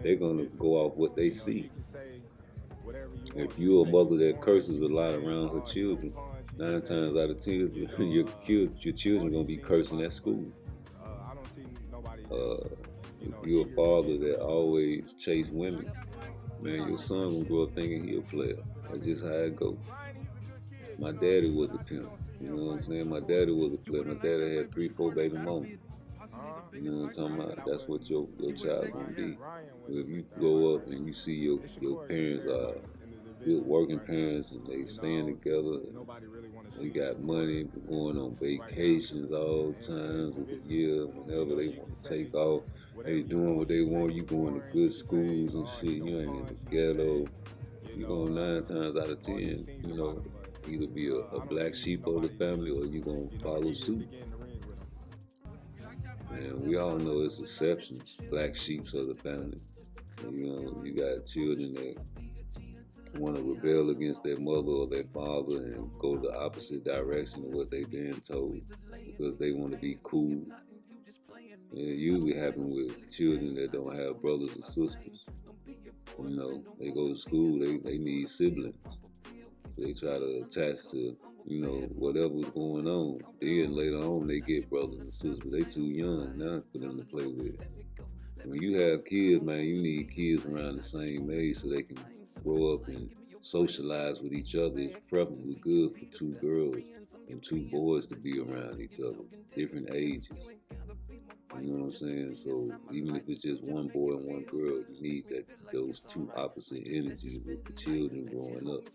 E: they're gonna go off what they see. If you're a mother that curses a lot around her children, 9 times out of 10, your children gonna be cursing at school. If you're a father that always chase women, man, your son gonna grow up thinking he a player. That's just how it goes. My daddy was a pimp. You know what I'm saying? My daddy was a player. My daddy had 3, 4 baby mamas. You know what I'm talking about? That's what your child's gonna be. But if you grow up and you see your parents are good working parents and they staying together, and they got money, going on vacations all times of the year, whenever they want to take off, they doing what they want, you going to good schools and shit, you ain't in the ghetto, you going 9 times out of 10, you know, either be a black sheep of the family or you gonna follow suit. And we all know it's exceptions, black sheeps of the family. You know, you got children that want to rebel against their mother or their father and go the opposite direction of what they've been told because they want to be cool. And it usually happens with children that don't have brothers or sisters. You know, they go to school, they need siblings. So they try to attach to, you know, whatever's going on. Then later on they get brothers and sisters, but they too young now for them to play with. When you have kids, man, you need kids around the same age so they can grow up and socialize with each other. It's preferably good for 2 girls and 2 boys to be around each other, different ages. You know what I'm saying? So even if it's just 1 boy and 1 girl, you need those 2 opposite energies with the children growing up,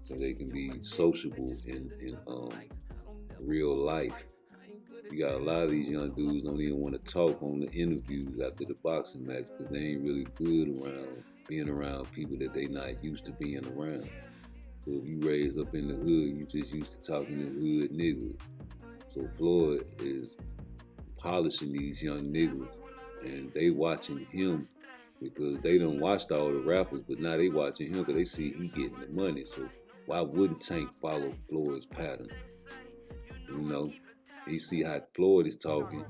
E: so they can be sociable in real life. You got a lot of these young dudes don't even want to talk on the interviews after the boxing match because they ain't really good around being around people that they not used to being around. So if you raised up in the hood, you just used to talking to hood niggas. So Floyd is polishing these young niggas, and they watching him because they done watched all the rappers, but now they watching him because they see he getting the money. So why wouldn't Tank follow Floyd's pattern? You know, he see how Floyd is talking,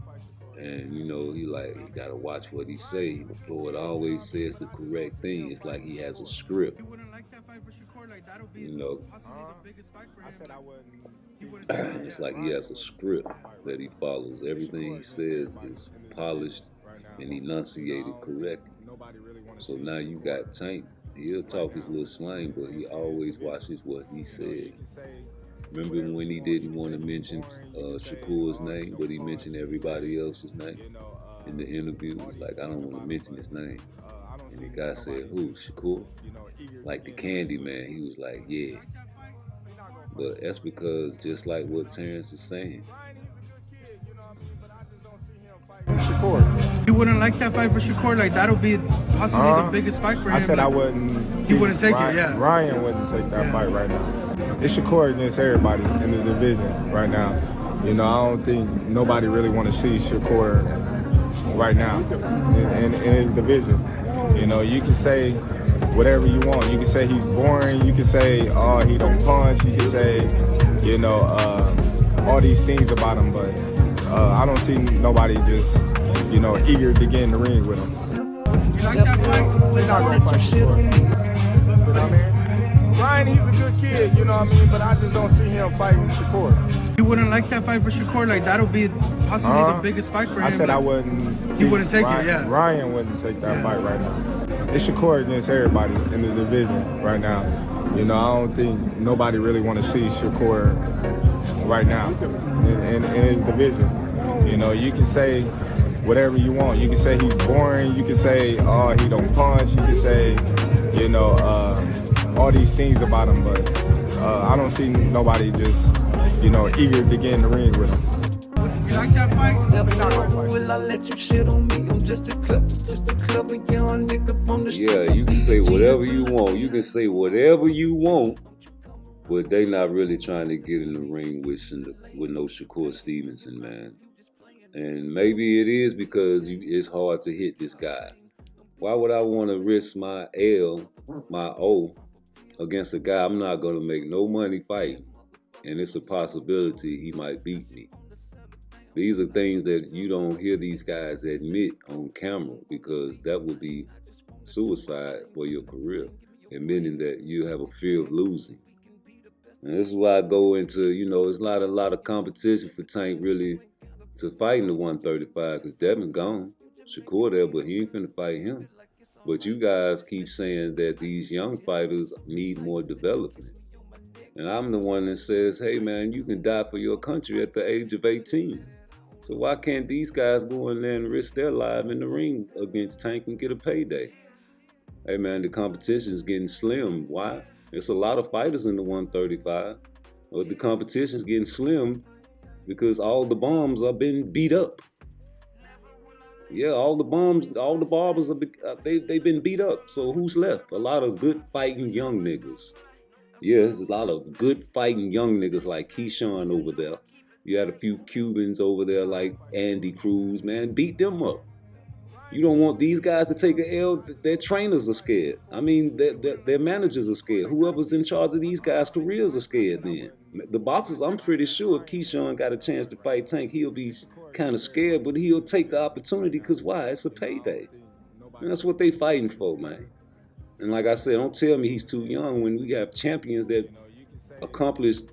E: and you know, he gotta watch what he say. Floyd always says the correct thing. It's like he has a script. You know, it's like he has a script that he follows. Everything he says is polished and enunciated correctly. So now you got Tank. He'll talk his little slang, but he always watches what he said. Remember when he didn't want to mention Shakur's name, but he mentioned everybody else's name in the interview? He's like, I don't want to mention his name. And the guy said, who, Shakur? Like the Candy Man. He was like, yeah. But that's because, just like what Terence is saying,
A: Shakur.
B: You wouldn't like that fight for Shakur? Like, that'll be possibly the biggest fight for him.
A: I said
B: like,
A: I wouldn't.
B: He wouldn't take
A: Ryan,
B: it, yeah.
A: Ryan wouldn't take that fight right now. It's Shakur against everybody in the division right now. You know, I don't think nobody really want to see Shakur right now in his division. You know, you can say whatever you want. You can say he's boring. You can say, oh, he don't punch. You can say, you know, all these things about him. But I don't see nobody just, you know, eager to get in the ring with him.
B: You like that fight?
A: They're not gonna fight Shakur. You know what I mean? Ryan, he's a good kid. You know what I mean? But I just don't see him fighting Shakur.
B: You wouldn't like that fight for Shakur? Like, that'll be possibly the biggest fight for him.
A: I said
B: like,
A: I wouldn't.
B: He wouldn't take
A: Ryan,
B: it, yeah.
A: Ryan wouldn't take that fight right now. It's Shakur against everybody in the division right now. You know, I don't think nobody really want to see Shakur right now in his division. You know, you can say whatever you want. You can say he's boring. You can say, oh, he don't punch. You can say, you know, all these things about him. But I don't see nobody just, you know, eager to get in the ring with him.
B: You like that fight?
C: Will I let you shit on me? I'm just a clever young nigga from the streets.
E: yeah, you can say whatever you want. You can say whatever you want, but they not really trying to get in the ring with no Shakur Stevenson, man. And maybe it is because it's hard to hit this guy. Why would I want to risk my O, against a guy I'm not going to make no money fighting? And it's a possibility he might beat me. These are things that you don't hear these guys admit on camera, because that would be suicide for your career, admitting that you have a fear of losing. And this is why I go into, you know, it's not a lot of competition for Tank really to fight in the 135, because Devin gone. Shakur there, but he ain't finna fight him. But you guys keep saying that these young fighters need more development. And I'm the one that says, hey man, you can die for your country at the age of 18. So why can't these guys go in there and risk their life in the ring against Tank and get a payday? Hey man, the competition is getting slim. Why? There's a lot of fighters in the 135, but the competition's getting slim because all the bombs are being beat up. Yeah, all the barbers they've been beat up. So who's left? A lot of good fighting young niggas. Yeah, there's a lot of good fighting young niggas like Keyshawn over there. You had a few Cubans over there like Andy Cruz, man. Beat them up. You don't want these guys to take an L. Their trainers are scared. I mean, their managers are scared. Whoever's in charge of these guys' careers are scared then. The boxers, I'm pretty sure if Keyshawn got a chance to fight Tank, he'll be kind of scared, but he'll take the opportunity because why? It's a payday. And that's what they fighting for, man. And like I said, don't tell me he's too young when we have champions that accomplished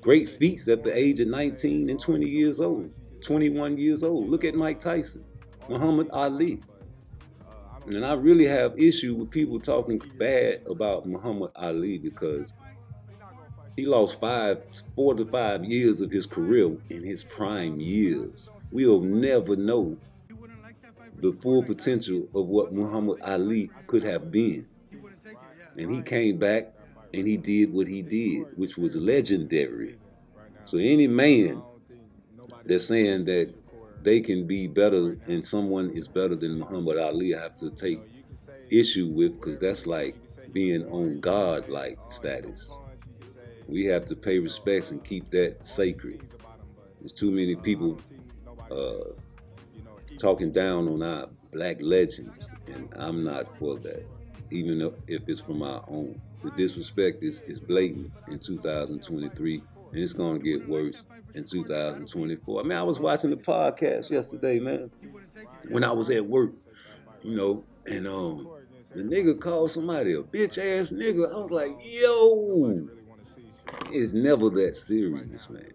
E: great feats at the age of 19 and 20 years old, 21 years old. Look at Mike Tyson, Muhammad Ali. And I really have issue with people talking bad about Muhammad Ali because he lost 4 to 5 years of his career in his prime years. We'll never know the full potential of what Muhammad Ali could have been. And he came back and he did what he did, which was legendary. So any man that's saying that they can be better and someone is better than Muhammad Ali, I have to take issue with, because that's like being on God-like status. We have to pay respects and keep that sacred. There's too many people talking down on our black legends, and I'm not for that, even if it's from our own. The disrespect is blatant in 2023, and it's going to get worse in 2024. I mean, I was watching the podcast yesterday, man, when I was at work, you know, and the nigga called somebody a bitch-ass nigga. I was like, yo, it's never that serious, man.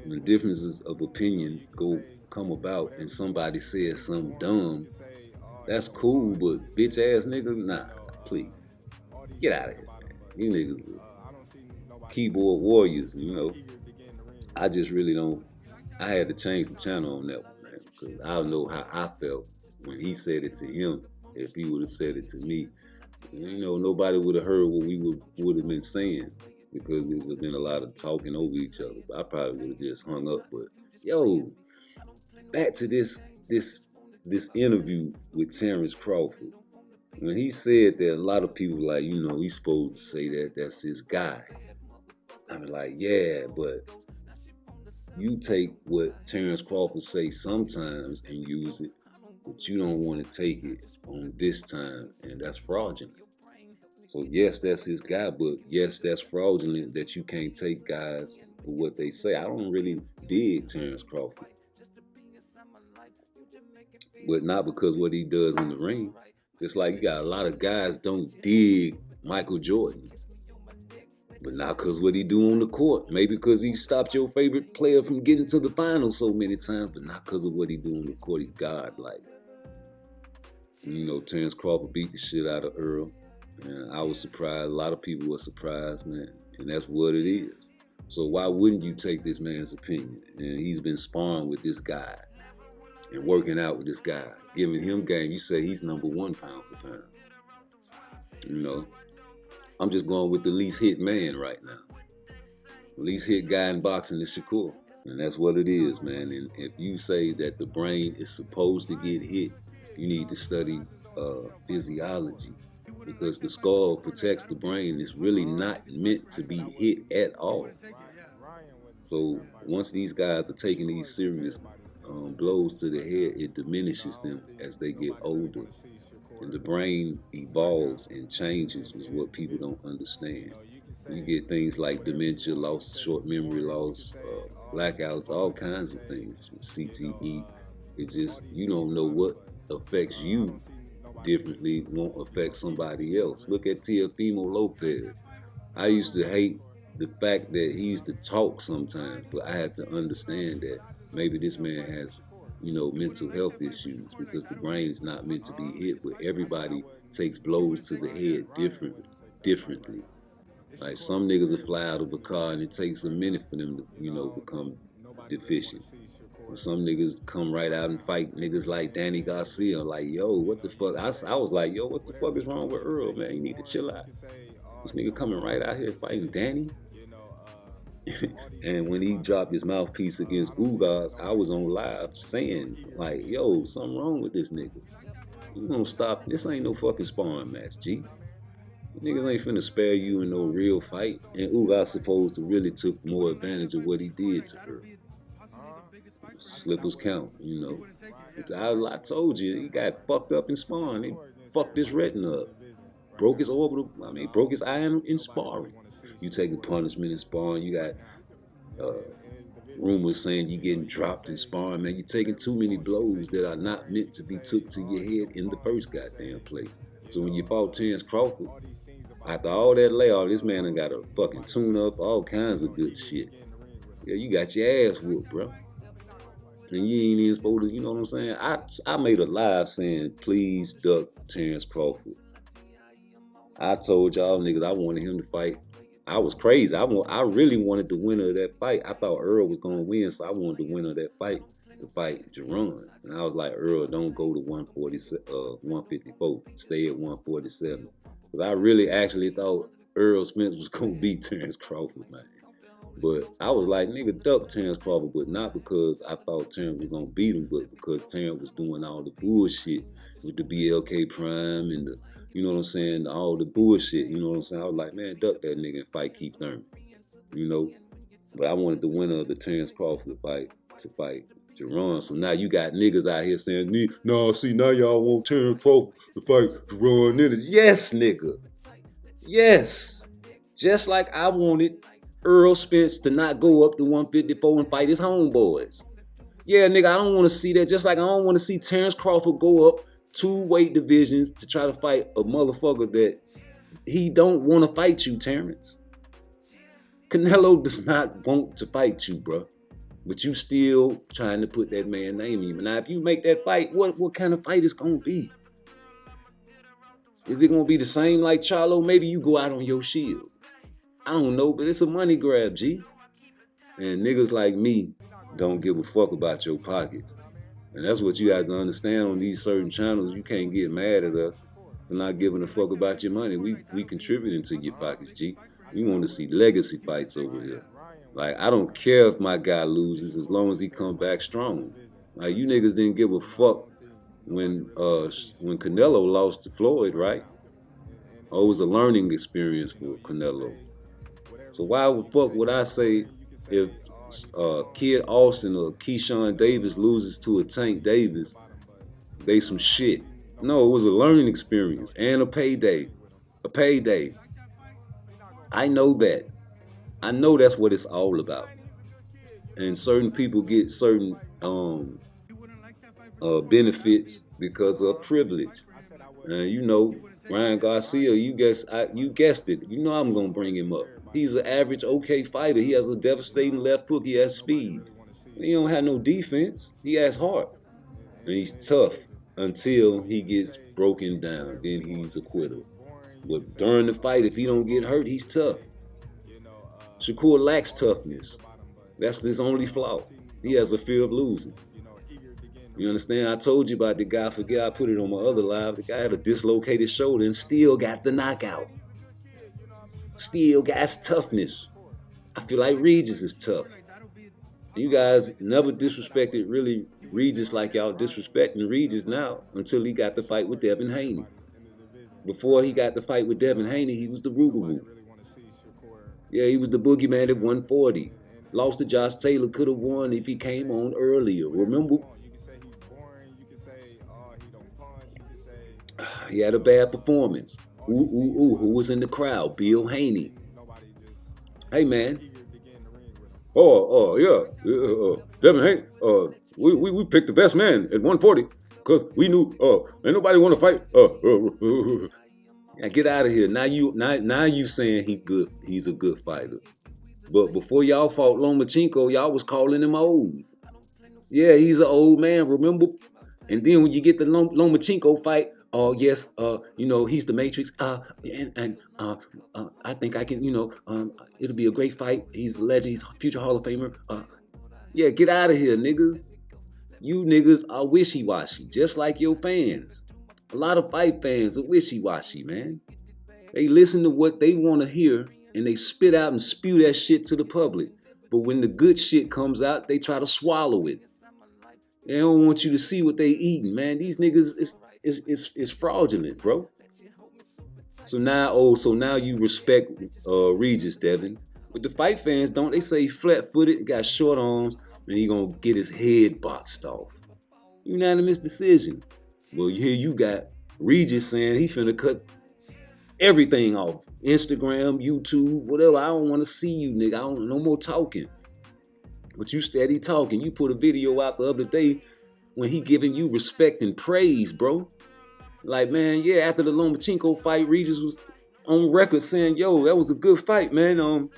E: When differences of opinion come about and somebody says something dumb, that's cool, but bitch-ass nigga, nah. please. Get out of here, man. You niggas are keyboard warriors, you know. I just really don't. I had to change the channel on that one, man, because I don't know how I felt when he said it to him. If he would have said it to me, you know, nobody would have heard what we would have been saying, because it would have been a lot of talking over each other. I probably would have just hung up. But yo, back to this interview with Terence Crawford. When he said that, a lot of people like, you know, he's supposed to say that that's his guy. I'm like, yeah, but you take what Terence Crawford say sometimes and use it, but you don't want to take it on this time, and that's fraudulent. So yes, that's his guy, but yes, that's fraudulent that you can't take guys for what they say. I don't really dig Terence Crawford, but not because what he does in the ring. Just like you got a lot of guys don't dig Michael Jordan, but not because what he do on the court. Maybe because he stopped your favorite player from getting to the finals so many times, but not because of what he do on the court. He's godlike. You know, Terence Crawford beat the shit out of Earl, and I was surprised. A lot of people were surprised, man, and that's what it is. So why wouldn't you take this man's opinion? And he's been sparring with this guy and working out with this guy, giving him game. You say he's #1 pound for pound. You know, I'm just going with the least hit man right now. The least hit guy in boxing is Shakur. And that's what it is, man. And if you say that the brain is supposed to get hit, you need to study physiology, because the skull protects the brain. It's really not meant to be hit at all. So once these guys are taking these serious blows to the head, it diminishes them as they get older. And the brain evolves and changes, is what people don't understand. You get things like dementia, loss, short memory loss, blackouts, all kinds of things, CTE. It's just, you don't know what affects you differently won't affect somebody else. Look at Teofimo Lopez. I used to hate the fact that he used to talk sometimes, but I had to understand that maybe this man has, you know, mental health issues, because the brain is not meant to be hit, but everybody takes blows to the head differently. Like some niggas will fly out of a car and it takes a minute for them to, you know, become deficient. And some niggas come right out and fight niggas like Danny Garcia. Like, yo, what the fuck? I was like, yo, what the fuck is wrong with Earl, man? You need to chill out. This nigga coming right out here fighting Danny. And when he dropped his mouthpiece against Ugas, I was on live saying, like, yo, something wrong with this nigga. You gonna stop? This ain't no fucking sparring match, G. Niggas ain't finna spare you in no real fight. And Ugas supposed to really took more advantage of what he did to her. Slippers count, you know. I told you, he got fucked up in sparring. He fucked his retina up. Broke his orbital, broke his eye in sparring. You taking punishment in sparring. You got rumors saying you getting dropped in sparring, man. You're taking too many blows that are not meant to be took to your head in the first goddamn place. So when you fought Terence Crawford, after all that layoff, this man done got a fucking tune-up, all kinds of good shit. Yeah, you got your ass whooped, bro. And you ain't even supposed to, you know what I'm saying? I made a live saying, please duck Terence Crawford. I told y'all niggas I wanted him to fight. I was crazy. I really wanted the winner of that fight. I thought Earl was going to win, so I wanted the winner of that fight to fight Jerron. And I was like, Earl, don't go to 154. Stay at 147. Because I really actually thought Earl Spence was going to beat Terence Crawford, man. But I was like, nigga, duck Terence Crawford, but not because I thought Terence was going to beat him, but because Terence was doing all the bullshit with the BLK Prime and the, you know what I'm saying, all the bullshit, you know what I'm saying? I was like, man, duck that nigga and fight Keith Thurman, you know? But I wanted the winner of the Terence Crawford fight to fight Jerron. So now you got niggas out here saying, no, see, now y'all want Terence Crawford to fight Jerron Ennis. Yes, nigga. Yes. Just like I wanted Earl Spence to not go up to 154 and fight his homeboys. Yeah, nigga, I don't want to see that. Just like I don't want to see Terence Crawford go up 2 weight divisions to try to fight a motherfucker that he don't want to fight you, Terence. CANELO does not want to fight you, bro. But you still trying to put that man's name in. Now, if you make that fight, what kind of fight it's going to be?
F: Is it gonna be the same like Charlo? Maybe you go out on your shield. I don't know, but it's a money grab, G. And niggas like me don't give a fuck about your pockets. And that's what you have to understand on these certain channels. You can't get mad at us for not giving a fuck about your money. We contributing to your pockets, G. We want to see legacy fights over here. Like, I don't care if my guy loses as long as he come back strong. Like, you niggas didn't give a fuck when Canelo lost to Floyd, right? Oh, it was a learning experience for Canelo. So why the fuck would I say if Kid Austin or Keyshawn Davis loses to a Tank Davis, they some shit? No, it was a learning experience and a payday. A payday. I know that. I know that's what it's all about. And certain people get certain benefits because of privilege. And you know, Ryan Garcia, you guessed it. You know I'm gonna bring him up. He's an average okay fighter. He has a devastating left hook. He has speed. He don't have no defense. He has heart. And he's tough until he gets broken down. Then he's a quitter. But during the fight, if he don't get hurt, he's tough. Shakur lacks toughness. That's his only flaw. He has a fear of losing. You understand? I told you about the guy, I forget I put it on my other live. The guy had a dislocated shoulder and still got the knockout. Still got toughness. I feel like Regis is tough. You guys never disrespected really Regis like y'all disrespecting Regis now until he got the fight with Devin Haney. Before he got the fight with Devin Haney, he was the Rougarou. Yeah, he was the boogeyman at 140. Lost to Josh Taylor, could have won if he came on earlier. Remember? He had a bad performance. Who was in the crowd? Bill Haney. Hey, man. Devin Haney. We picked the best man at 140 because we knew ain't nobody want to fight. Get out of here. Now you saying he's a good fighter. But before y'all fought Lomachenko, y'all was calling him old. Yeah, he's an old man, remember? And then when you get the Lomachenko fight, oh yes, you know, he's the Matrix. I think I can, you know, it'll be a great fight. He's a legend, he's a future Hall of Famer. Yeah, get out of here, nigga. You niggas are wishy-washy, just like your fans. A lot of fight fans are wishy-washy, man. They listen to what they want to hear and they spit out and spew that shit to the public. But when the good shit comes out, they try to swallow it. They don't want you to see what they eating, man. These niggas is fraudulent, bro. So now you respect Regis, Devin. But the fight fans don't. They say flat-footed, got short arms, and he gonna get his head boxed off. Unanimous decision. Well, here you got Regis saying he finna cut everything off. Instagram, YouTube, whatever. I don't want to see you, nigga. No more talking. But you steady talking. You put a video out the other day when he giving you respect and praise, bro. Like, man, yeah, after the Lomachenko fight, Regis was on record saying, yo, that was a good fight, man.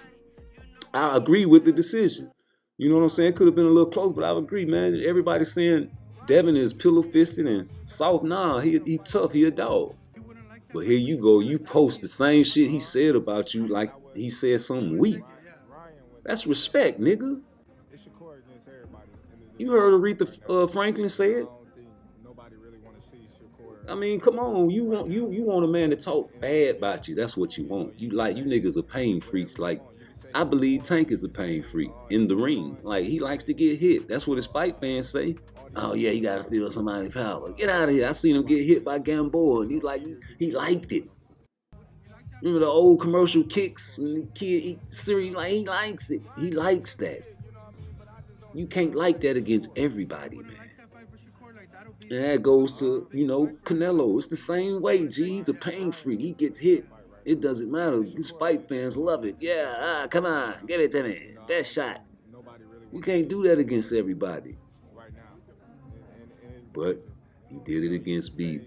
F: I agree with the decision. You know what I'm saying? Could have been a little close, but I agree, man. Everybody's saying Devin is pillow-fisted and soft. Nah, he tough. He a dog. But here you go. You post the same shit he said about you like he said something weak. That's respect, nigga. You heard Aretha Franklin say it. I mean, come on. You want a man to talk bad about you. That's what you want. You niggas are pain freaks. Like, I believe Tank is a pain freak in the ring. Like, he likes to get hit. That's what his fight fans say. Oh yeah, you gotta feel somebody's power. Get out of here. I seen him get hit by Gamboa and he's like, he liked it. Remember the old commercial kicks when the kid eats cereal? Like, he likes it. He likes that. You can't like that against everybody, man. And that goes to, you know, Canelo. It's the same way, G. He's a pain freak. He gets hit. It doesn't matter. These fight fans love it. Yeah, come on. Give it to me. Best shot. You can't do that against everybody. But he did it against Bieber.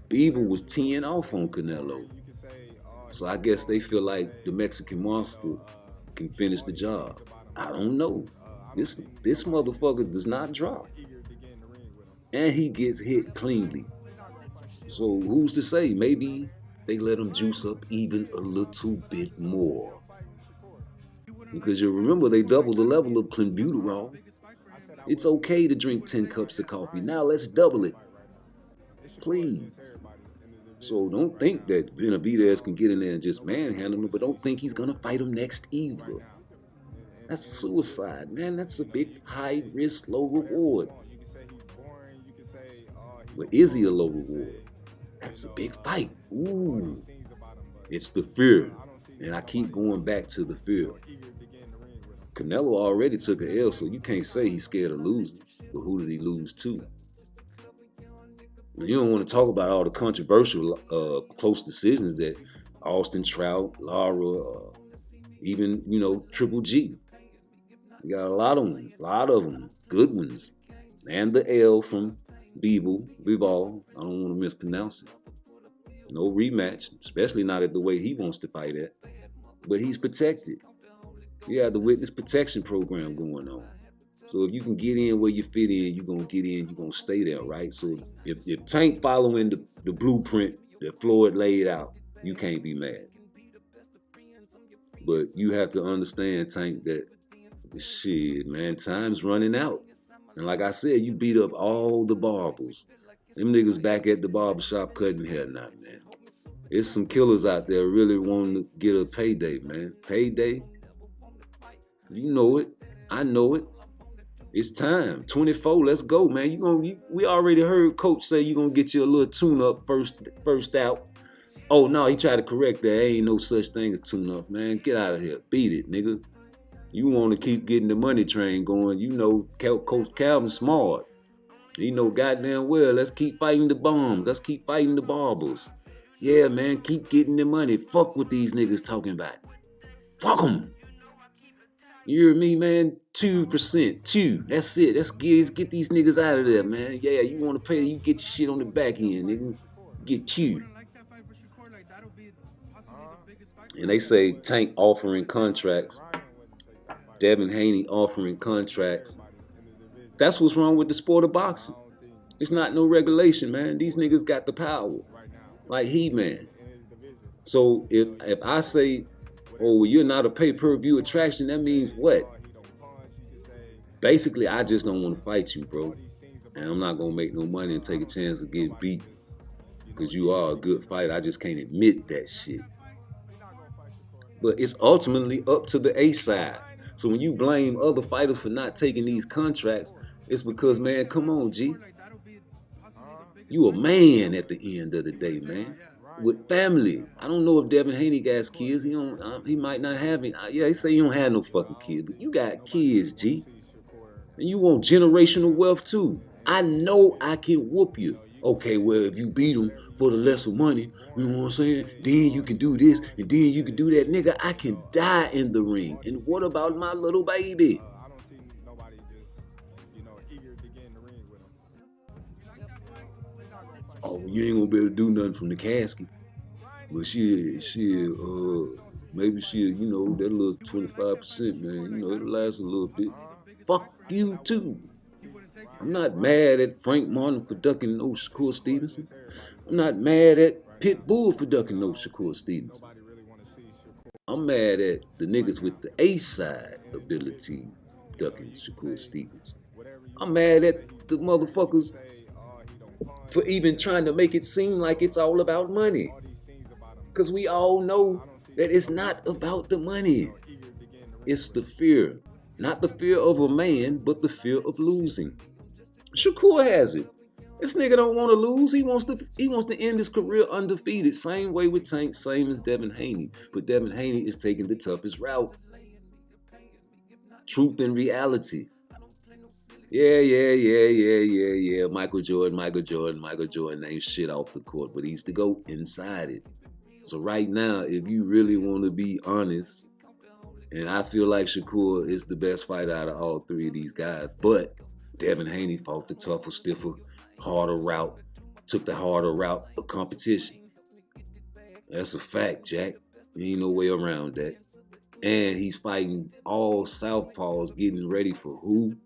F: Bieber was teeing off on Canelo. So I guess they feel like the Mexican monster can finish the job. I don't know. This motherfucker does not drop. And he gets hit cleanly. So who's to say? Maybe they let him juice up even a little bit more. Because you remember, they doubled the level of clenbuterol. It's okay to drink 10 cups of coffee. Now let's double it. Please. So don't think that Benavidez can get in there and just manhandle him, but don't think he's going to fight him next either. That's suicide, man. That's a big high risk, low reward. But is he a low reward? That's a big fight. Ooh. It's the fear. And I keep going back to the fear. CANELO already took an L, so you can't say he's scared of losing. But who did he lose to? You don't want to talk about all the controversial close decisions that Austin Trout, Lara, even, Triple G. We got a lot of them, good ones. And the L from Bivol, I don't want to mispronounce it. No rematch, especially not at the way he wants to fight at. But he's protected. You have the witness protection program going on. So if you can get in where you fit in, you're going to get in, you're going to stay there, right? So if Tank following the blueprint that Floyd laid out, you can't be mad. But you have to understand, Tank, that shit, man, time's running out. And like I said, you beat up all the barbers. Them niggas back at the barbershop cutting hair now, man. There's some killers out there really wanting to get a payday, man. Payday? You know it. I know it. It's time. 24, let's go, man. We already heard Coach say you're going to get you a little tune-up first out. Oh, no, he tried to correct that. There ain't no such thing as tune-up, man. Get out of here. Beat it, nigga. You want to keep getting the money train going. You know Coach Calvin's smart. He know goddamn well, let's keep fighting the bombs. Let's keep fighting the barbers. Yeah, man, keep getting the money. Fuck what these niggas talking about. Fuck them. You hear me, man? 2%. 2. That's it. Let's get these niggas out of there, man. Yeah, you want to pay, you get your shit on the back end, nigga. Get 2. And they say Tank offering contracts. Devin Haney offering contracts. That's what's wrong with the sport of boxing. It's not no regulation, man. These niggas got the power. Like He-Man. So if I say, oh, well, you're not a pay-per-view attraction, that means what? Basically, I just don't want to fight you, bro. And I'm not going to make no money and take a chance of getting beat. Because you are a good fighter. I just can't admit that shit. But it's ultimately up to the A side. So when you blame other fighters for not taking these contracts, it's because, man, come on, G. You a man at the end of the day, man. With family. I don't know if Devin Haney got kids. He might not have any. Yeah, he say he don't have no fucking kids, but you got kids, G. And you want generational wealth too. I know I can whoop you. Okay, well, if you beat him for the lesser money, you know what I'm saying? Then you can do this, and then you can do that. Nigga, I can die in the ring. And what about my little baby?
A: I don't see nobody just, eager to get in the ring with him.
F: Oh, well, you ain't gonna be able to do nothing from the casket. But maybe that little 25%, man, it'll last a little bit. Fuck you too. I'm not mad at Frank Martin for ducking no Shakur Stevenson. I'm not mad at Pitbull for ducking no Shakur Stevenson. I'm mad at the niggas with the A-side abilities ducking Shakur Stevenson. I'm mad at the motherfuckers for even trying to make it seem like it's all about money. Because we all know that it's not about the money. It's the fear. Not the fear of a man, but the fear of losing. Shakur has it. This nigga don't want to lose. He wants to end his career undefeated. Same way with Tank, same as Devin Haney. But Devin Haney is taking the toughest route. Truth and reality. Yeah. Michael Jordan ain't shit off the court, but he's the GOAT inside it. So right now, if you really want to be honest, and I feel like Shakur is the best fighter out of all three of these guys, but Devin Haney fought the tougher, stiffer, harder route, took the harder route of competition. That's a fact, Jack. There ain't no way around that. And he's fighting all southpaws, getting ready for who?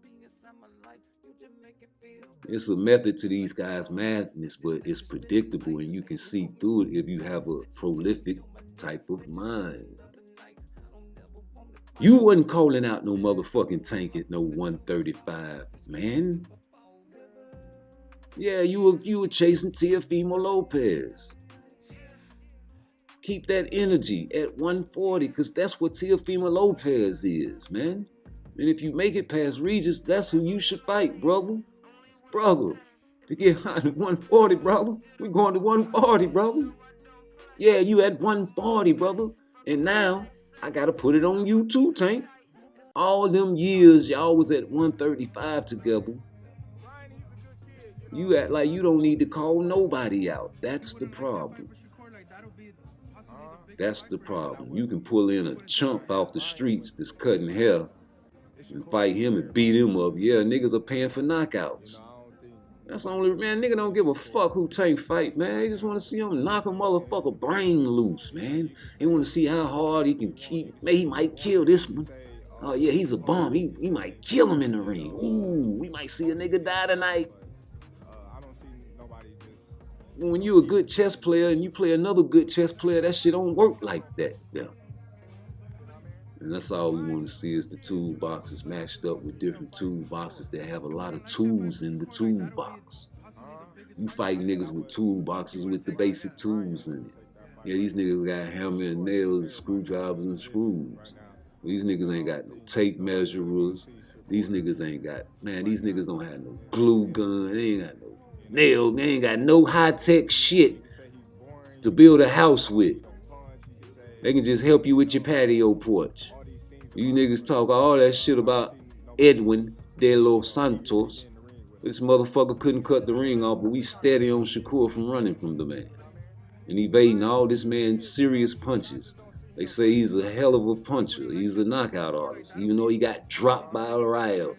F: It's a method to these guys' madness, but it's predictable and you can see through it if you have a prolific type of mind. You wasn't calling out no motherfucking Tank at no 135, man. Yeah, you were chasing Teofimo Lopez. Keep that energy at 140, because that's what Teofimo Lopez is, man. And if you make it past Regis, that's who you should fight, brother. Brother, to get high to 140, brother. We're going to 140, brother. Yeah, you at 140, brother. And now, I gotta put it on you too, Tank. All them years y'all was at 135 together. You act like you don't need to call nobody out. That's the problem. That's the problem. You can pull in a chump off the streets that's cutting hair and fight him and beat him up. Yeah, niggas are paying for knockouts. That's the only, man, nigga don't give a fuck who Tank fight, man. They just want to see him knock a motherfucker brain loose, man. They want to see how hard he can keep. Man, he might kill this one. Oh yeah, he's a bum. He might kill him in the ring. Ooh, we might see a nigga die tonight. When you a good chess player and you play another good chess player, that shit don't work like that. Yeah. And that's all we want to see is the toolboxes matched up with different toolboxes that have a lot of tools in the toolbox. You fight niggas with toolboxes with the basic tools in it. Yeah, these niggas got hammer and nails, screwdrivers and screws. These niggas ain't got no tape measurers. These niggas ain't got, man, these niggas don't have no glue gun. They ain't got no nail. They ain't got no high-tech shit to build a house with. They can just help you with your patio porch. You niggas talk all that shit about Edwin de los Santos. This motherfucker couldn't cut the ring off, but we steady on Shakur from running from the man and evading all this man's serious punches. They say he's a hell of a puncher. He's a knockout artist, even though he got dropped by Ariel.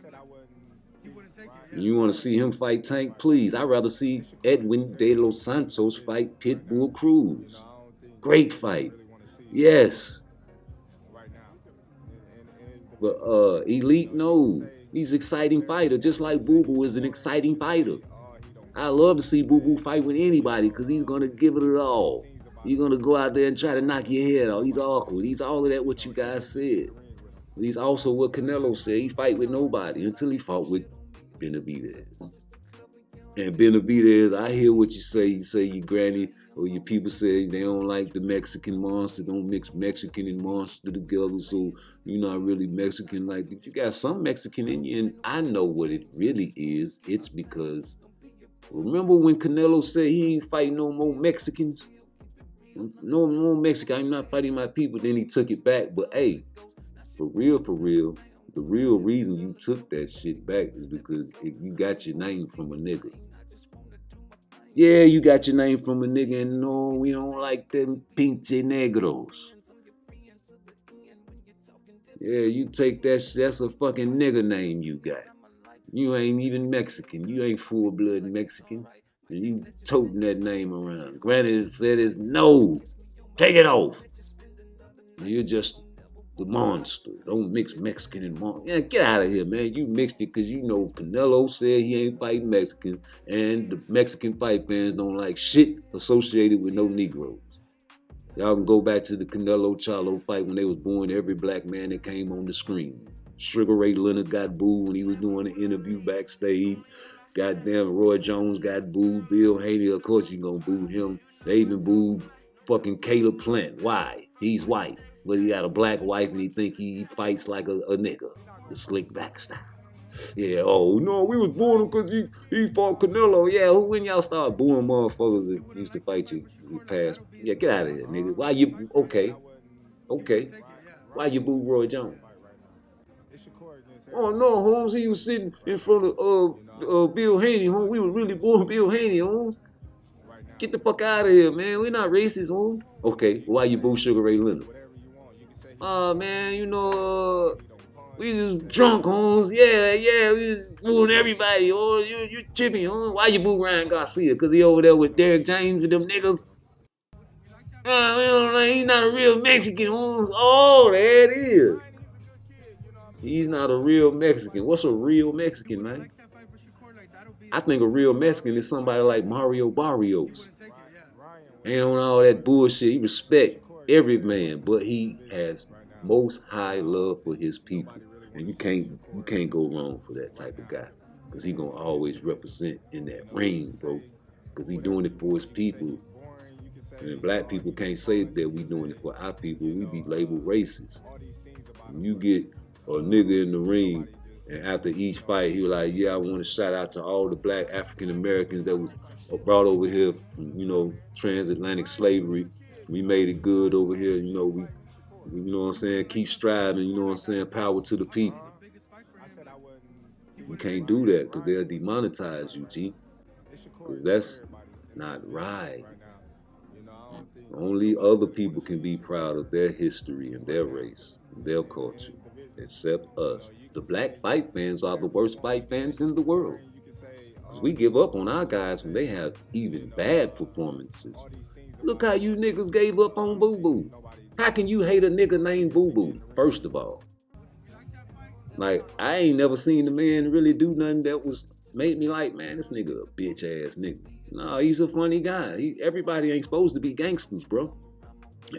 F: You want to see him fight Tank? Please, I'd rather see Edwin de los Santos fight Pitbull Cruz. Great fight. Yes. But Elite, no. He's an exciting fighter, just like Boo Boo is an exciting fighter. I love to see Boo Boo fight with anybody because he's going to give it all. He's going to go out there and try to knock your head off. He's awkward. He's all of that what you guys said. But he's also what Canelo said. He fight with nobody until he fought with Benavidez. And Benavidez, I hear what you say. You say your granny or your people say they don't like the Mexican monster. Don't mix Mexican and monster together, so you're not really Mexican like that. You got some Mexican in you, and I know what it really is. It's because, remember when Canelo said he ain't fighting no more Mexicans? No more Mexican, I'm not fighting my people. Then he took it back. But hey, for real, the real reason you took that shit back is because you got your name from a nigga. Yeah, you got your name from a nigga, and no, we don't like them pinche negros. Yeah, you take that shit, that's a fucking nigga name you got. You ain't even Mexican. You ain't full-blood Mexican. And you toting that name around. Granted, said is no, take it off. And you're just the monster. Don't mix Mexican and monster. Yeah, get out of here, man. You mixed it because you know Canelo said he ain't fighting Mexican, and the Mexican fight fans don't like shit associated with no Negroes. Y'all can go back to the Canelo Chalo fight when they was booing every black man that came on the screen. Sugar Ray Leonard got booed when he was doing an interview backstage. Goddamn, Roy Jones got booed. Bill Haney, of course you gonna boo him. They even booed fucking Caleb Plant. Why? He's white, but he got a black wife and he think he fights like a nigga. The slick back style. Yeah, oh no, we was booing him because he fought Canelo. Yeah, when y'all start booing motherfuckers that used to fight you in the past? Yeah, get out of here, nigga. Why you, okay. Why you boo Roy Jones? Oh no, Holmes, he was sitting in front of Bill Haney, Holmes. We was really booing Bill Haney, Holmes. Get the fuck out of here, man. We're not racist, Holmes. Okay, why you boo Sugar Ray Leonard? Man, you know, we just drunk, Holmes. Yeah, we was booing everybody. Oh, you tripping, Holmes. Why you boo Ryan Garcia? Because he over there with Derek James with them niggas? He's not a real Mexican, Holmes. Oh, there it is. He's not a real Mexican. What's a real Mexican, man? I think a real Mexican is somebody like Mario Barrios.
B: Wouldn't take it, yeah.
F: Ain't on all that bullshit. He respect every man, but he has most high love for his people. And you can't go wrong for that type of guy. Cause he gonna always represent in that ring, bro. Cause he doing it for his people. And black people can't say that we doing it for our people. We be labeled racist. When you get a nigga in the ring and after each fight, he was like, yeah, I want to shout out to all the black African Americans that was brought over here from, you know, transatlantic slavery. We made it good over here, you know, we you know what I'm saying, keep striving, you know what I'm saying, power to the people. You can't do that because they'll demonetize you, G. Because that's not right. Only other people can be proud of their history and their race, and their culture, except us. The black fight fans are the worst fight fans in the world. Because we give up on our guys when they have even bad performances. Look how you niggas gave up on Boo Boo. How can you hate a nigga named Boo Boo, first of all? Like, I ain't never seen the man really do nothing that was made me like, man, this nigga a bitch ass nigga. No, he's a funny guy. Everybody ain't supposed to be gangsters, bro.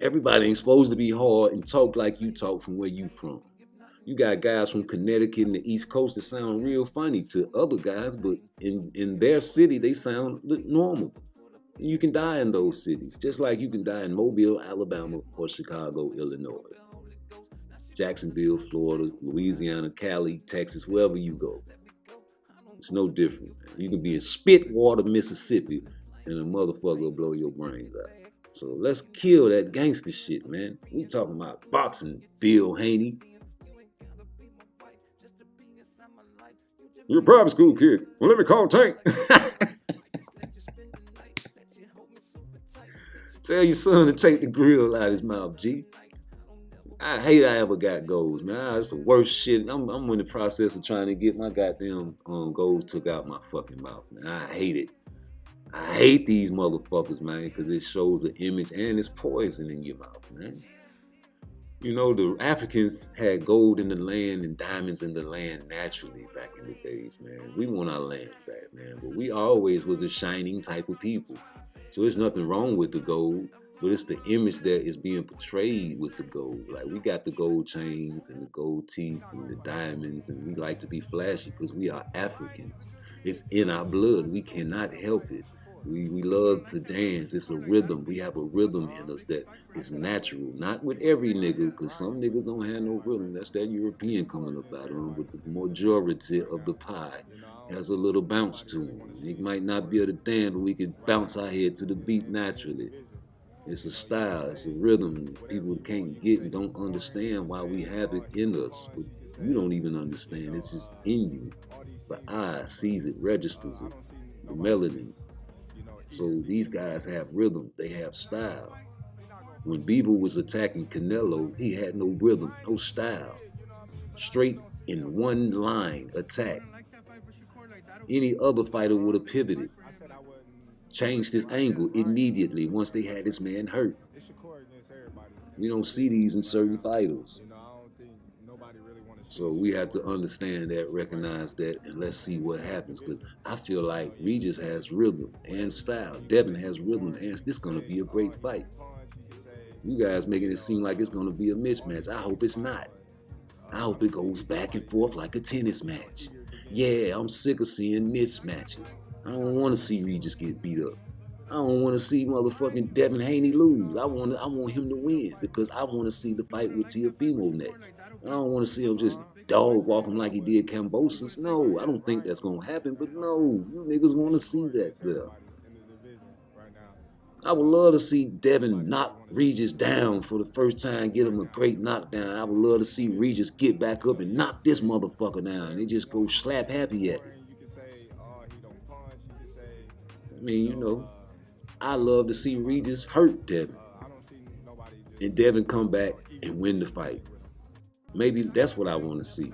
F: Everybody ain't supposed to be hard and talk like you talk from where you from. You got guys from Connecticut and the East Coast that sound real funny to other guys, but in their city, they sound normal. You can die in those cities, just like you can die in Mobile, Alabama, or Chicago, Illinois. Jacksonville, Florida, Louisiana, Cali, Texas, wherever you go. It's no different, man. You can be in Spitwater, Mississippi, and a motherfucker will blow your brains out. So let's kill that gangster shit, man. We talking about boxing, Bill Haney. You're a private school kid. Well, let me call Tank. Tell your son to take the grill out of his mouth, G. I hate I ever got goals, man. It's the worst shit. I'm in the process of trying to get my goddamn goals took out my fucking mouth, man. I hate it. I hate these motherfuckers, man, because it shows an image and it's poison in your mouth, man. You know, the Africans had gold in the land and diamonds in the land naturally back in the days, man. We want our land back, man. But we always was a shining type of people. So there's nothing wrong with the gold, but it's the image that is being portrayed with the gold. Like, we got the gold chains and the gold teeth and the diamonds, and we like to be flashy because we are Africans. It's in our blood. We cannot help it. We love to dance. It's a rhythm. We have a rhythm in us that is natural. Not with every nigga, because some niggas don't have no rhythm. That's that European coming up out of them. But the majority of the pie has a little bounce to them. It might not be able to dance, but we can bounce our head to the beat naturally. It's a style. It's a rhythm. People can't get and don't understand why we have it in us. But you don't even understand. It's just in you. The eye sees it, registers it. The melanin. So these guys have rhythm, they have style. When Bieber was attacking CANELO, he had no rhythm, no style. Straight in one line attack. Any other fighter would have pivoted. Changed his angle immediately once they had this man hurt. We don't see these in certain fighters. So we have to understand that, recognize that, and let's see what happens. Because I feel like Regis has rhythm and style. Devin has rhythm, and this is going to be a great fight. You guys making it seem like it's going to be a mismatch. I hope it's not. I hope it goes back and forth like a tennis match. Yeah, I'm sick of seeing mismatches. I don't want to see Regis get beat up. I don't want to see motherfucking Devin Haney lose. I want him to win because I want to see the fight with Teofimo next. I don't want to see him just dog walk him like he did Kambosos. No, I don't think that's going to happen, but no, you niggas want to see that there. I would love to see Devin knock Regis down for the first time, get him a great knockdown. I would love to see Regis get back up and knock this motherfucker down and they just go slap happy at it. I mean, you know, I love to see Regis hurt Devin and Devin come back and win the fight. Maybe that's what I want to see.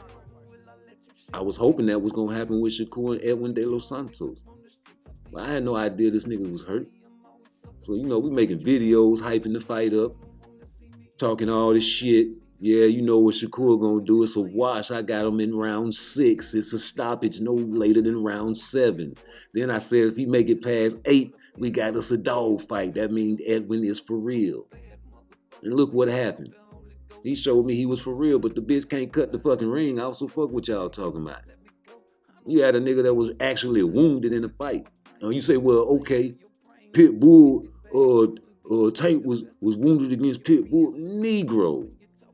F: I was hoping that was going to happen with Shakur and Edwin De Los Santos. But I had no idea this nigga was hurt. So, you know, we making videos, hyping the fight up, talking all this shit, Yeah, you know what Shakur gonna do. It's a wash. I got him in round 6. It's a stoppage no later than round 7. Then I said if he make it past 8, we got us a dog fight. That means Edwin is for real. And look what happened. He showed me he was for real, but the bitch can't cut the fucking ring out, so fuck what y'all talking about. You had a nigga that was actually wounded in the fight. Now you say, well, okay, Pitbull, Tank was wounded against Pitbull. Negro,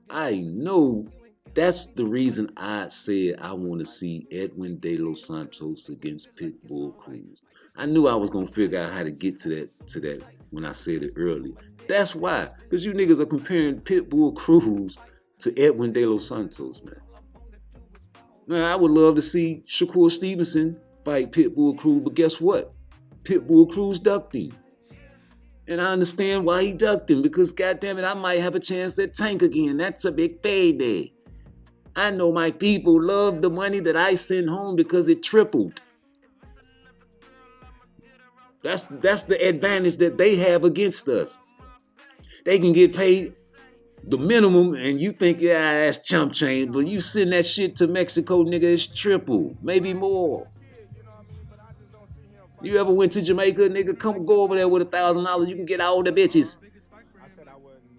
F: I know that's the reason I said I want to see Edwin De Los Santos against Pitbull Cruz. I knew I was gonna figure out how to get to that when I said it earlier. That's why, because you niggas are comparing Pitbull Cruz to Edwin De Los Santos, man. Now, I would love to see Shakur Stevenson fight Pitbull Cruz, but guess what? Pitbull Cruz ducked him. And I understand why he ducked him, because goddamn it, I might have a chance at Tank again. That's a big payday. I know my people love the money that I send home because it tripled. That's the advantage that they have against us. They can get paid the minimum and you think, yeah, that's chump change, but you send that shit to Mexico, nigga, it's triple, maybe more. You ever went to Jamaica, nigga? Come go over there with $1,000. You can get all the bitches.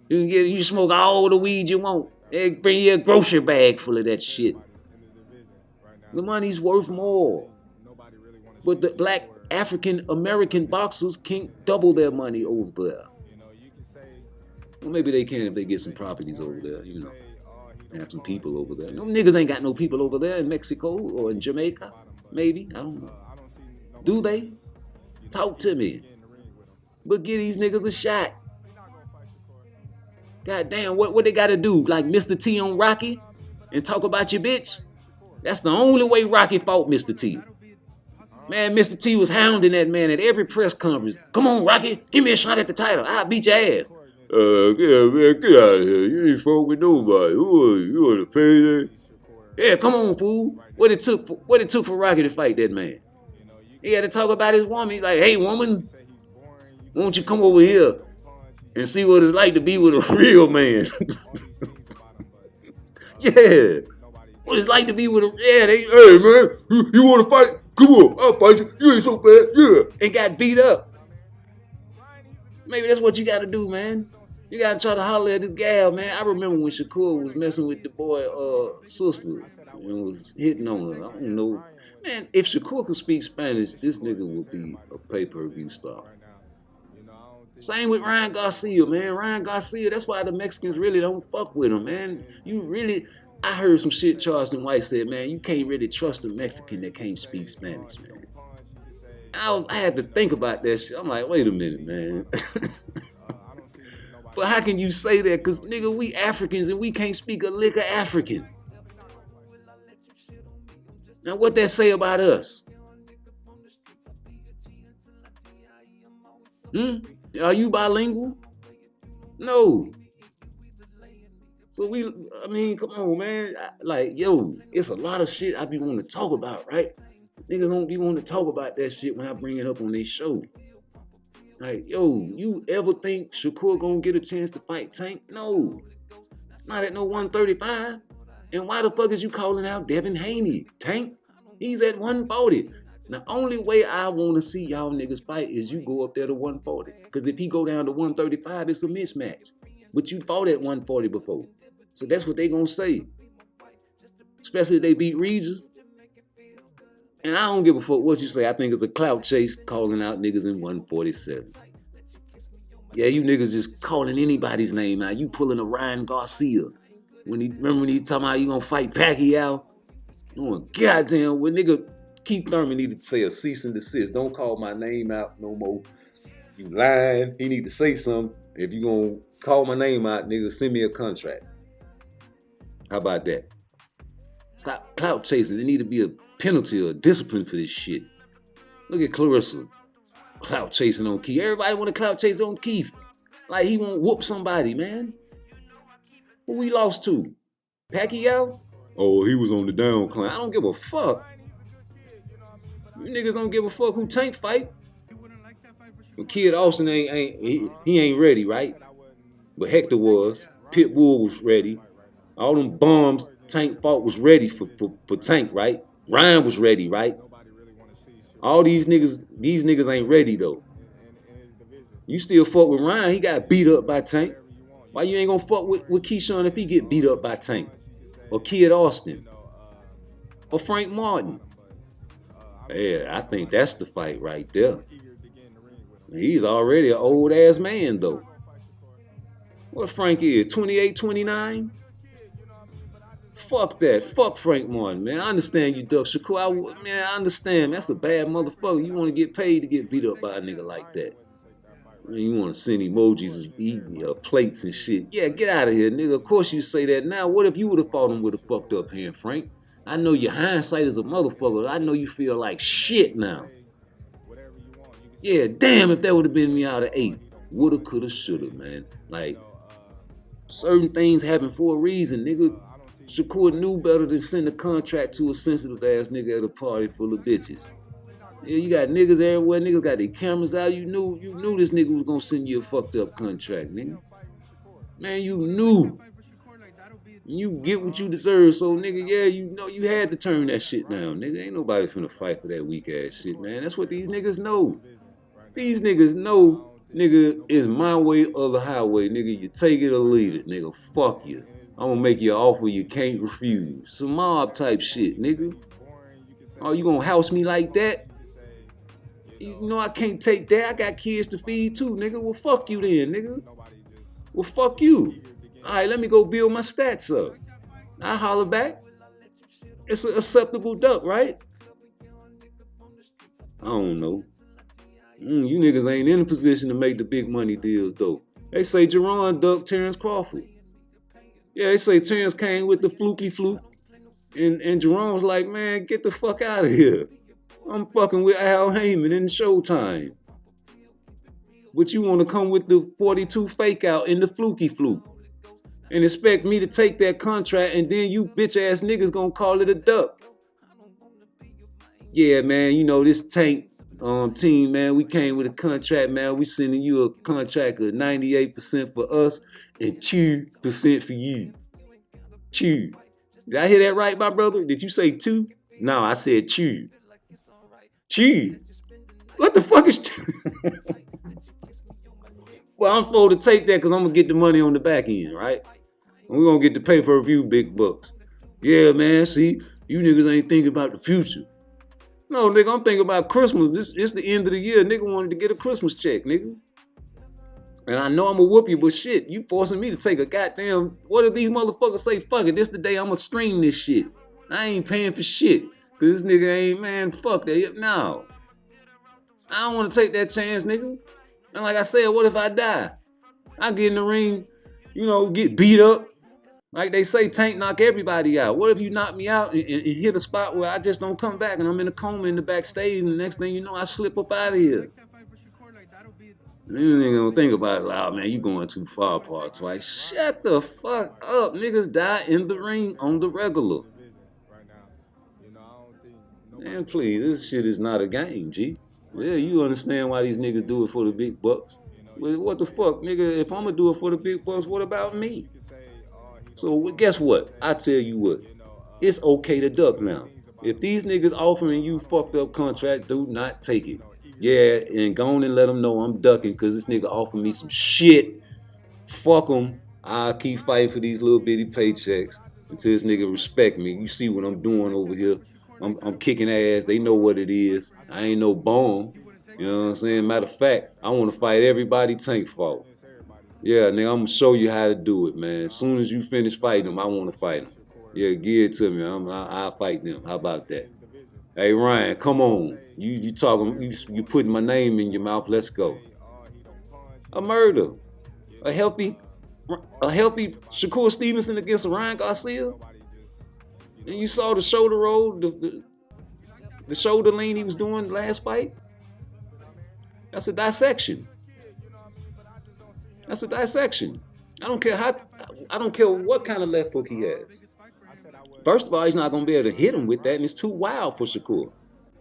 F: You can smoke all the weed you want. They bring you a grocery bag full of that shit. The money's worth more. But the black African American boxers can't double their money over there. Well, maybe they can if they get some properties over there, you know. Have some people over there. No niggas ain't got no people over there in Mexico or in Jamaica. Maybe, I don't know. Do they? Talk to me. But give these niggas a shot. God damn, what they gotta do? Like Mr. T on Rocky? And talk about your bitch? That's the only way Rocky fought Mr. T. Man, Mr. T was hounding that man at every press conference. Come on, Rocky, give me a shot at the title. I'll beat your ass. Yeah, man, get out of here. You ain't fuck with nobody. You want to pay that? Yeah, come on, fool. What it took for Rocky to fight that man? He had to talk about his woman. He's like, hey, woman, won't you come over here and see what it's like to be with a real man? Yeah. What it's like to be with a, yeah, hey, man, you want to fight? Come on, I'll fight you. You ain't so bad, yeah. And got beat up. Maybe that's what you got to do, man. You got to try to holler at this gal, man. I remember when Shakur was messing with the boy sister and was hitting on her. I don't know. Man, if Shakur could speak Spanish, this nigga would be a pay-per-view star. Same with Ryan Garcia, man. Ryan Garcia, that's why the Mexicans really don't fuck with him, man. I heard some shit Charleston White said, man, you can't really trust a Mexican that can't speak Spanish, man. I had to think about that shit. I'm like, wait a minute, man. But how can you say that? Because, nigga, we Africans and we can't speak a lick of African. Now, what that say about us? Are you bilingual? No. So I mean, come on, man. It's a lot of shit I be wanting to talk about, right? Niggas don't be wanting to talk about that shit when I bring it up on their show. Like, yo, you ever think Shakur gonna get a chance to fight Tank? No. Not at no 135. And why the fuck is you calling out Devin Haney? Tank? He's at 140. The only way I want to see y'all niggas fight is you go up there to 140. Because if he go down to 135, it's a mismatch. But you fought at 140 before. So that's what they gonna say. Especially if they beat Regis. And I don't give a fuck what you say. I think it's a clout chase calling out niggas in 147. Yeah, you niggas just calling anybody's name out. You pulling a Ryan Garcia. Remember when he talking about you gonna fight Pacquiao? Oh, goddamn, when nigga Keith Thurman need to say a cease and desist. Don't call my name out no more. You lying. He need to say something. If you gonna call my name out, nigga, send me a contract. How about that? Stop clout chasing. There need to be a penalty or discipline for this shit. Look at Clarissa. Clout chasing on Keith. Everybody want to clout chase on Keith. Like he won't whoop somebody, man. Who we lost to? Pacquiao? Oh, he was on the down climb. I don't give a fuck. You niggas don't give a fuck who Tank fight. Well, Kid Austin he ain't ready, right? But Hector was. Pitbull was ready. All them bombs Tank fought was ready for Tank, right? Ryan was ready, right? All these niggas ain't ready though. You still fuck with Ryan, he got beat up by Tank. Why you ain't gonna fuck with Keyshawn if he get beat up by Tank? Or Kid Austin? Or Frank Martin? Yeah, I think that's the fight right there. He's already an old ass man though. What Frank is, 28, 29? Fuck that. Fuck Frank Martin, man. I understand you duck Shakur. Man, I understand. That's a bad motherfucker. You want to get paid to get beat up by a nigga like that. Man, you want to send emojis of eating plates and shit. Yeah, get out of here, nigga. Of course you say that now. What if you would have fought him with a fucked up hand, Frank? I know your hindsight is a motherfucker. I know you feel like shit now. Yeah, damn if that would have been me out of 8. Woulda, coulda, shoulda, man. Like, certain things happen for a reason, nigga. Shakur knew better than send a contract to a sensitive ass nigga at a party full of bitches. Yeah, you got niggas everywhere, niggas got their cameras out. You knew this nigga was gonna send you a fucked up contract, nigga. Man, you knew. You get what you deserve, so nigga, yeah, you know you had to turn that shit down, nigga. Ain't nobody finna fight for that weak ass shit, man. That's what these niggas know. These niggas know, nigga, it's my way or the highway, nigga. You take it or leave it, nigga. Fuck you. I'm gonna make you an offer you can't refuse. Some mob type shit, nigga. Oh, you gonna house me like that? You know I can't take that. I got kids to feed too, nigga. Well, fuck you then, nigga. Well, fuck you. All right, let me go build my stats up. I holler back. It's an acceptable duck, right? I don't know. You niggas ain't in a position to make the big money deals, though. They say Jerron ducked Terence Crawford. Yeah, they say Terence came with the fluky fluke. And Jerron was like, man, get the fuck out of here. I'm fucking with Al Heyman in Showtime. But you want to come with the 42 fake out in the fluky fluke and expect me to take that contract and then you bitch ass niggas gonna call it a duck. Yeah, man, you know, this Tank team, man, we came with a contract, man. We sending you a contract of 98% for us and 2% for you. 2. Did I hear that right, my brother? Did you say 2? No, I said 2. 2. What the fuck is 2? Well, I'm supposed to take that because I'm going to get the money on the back end, right? And we're going to get the pay-per-view big bucks. Yeah, man, see, you niggas ain't thinking about the future. No, nigga, I'm thinking about Christmas. It's the end of the year. Nigga wanted to get a Christmas check, nigga. And I know I'm going to whoop you, but shit, you forcing me to take a goddamn... What if these motherfuckers say, fuck it, this the day I'm going to stream this shit. I ain't paying for shit. Because this nigga ain't, man, fuck that. No. I don't want to take that chance, nigga. And like I said, what if I die? I get in the ring, you know, get beat up. Like they say, Tank knock everybody out. What if you knock me out and hit a spot where I just don't come back and I'm in a coma in the backstage and the next thing you know, I slip up out of here? You ain't gonna think about it loud, man. You going too far, PARTTWICE. Shut the fuck up. Niggas die in the ring on the regular. Man, please, this shit is not a game, G. Yeah, you understand why these niggas do it for the big bucks. Well, what the fuck, nigga? If I'm gonna do it for the big bucks, what about me? So guess what? I tell you what. It's okay to duck now. If these niggas offering you fucked up contract, do not take it. Yeah, and go on and let them know I'm ducking because this nigga offered me some shit. Fuck them. I'll keep fighting for these little bitty paychecks until this nigga respect me. You see what I'm doing over here. I'm kicking ass. They know what it is. I ain't no bomb. You know what I'm saying? Matter of fact, I want to fight everybody Tank fought. Yeah, nigga, I'm going to show you how to do it, man. As soon as you finish fighting them, I want to fight them. Yeah, give it to me. I'll fight them. How about that? Hey, Ryan, come on. You talking, you putting my name in your mouth. Let's go. A murder. A healthy Shakur Stevenson against Ryan Garcia. And you saw the shoulder roll, the shoulder lean he was doing last fight. That's a dissection. That's a dissection. I don't care what kind of left hook he has. First of all, he's not gonna be able to hit him with that, and it's too wild for Shakur.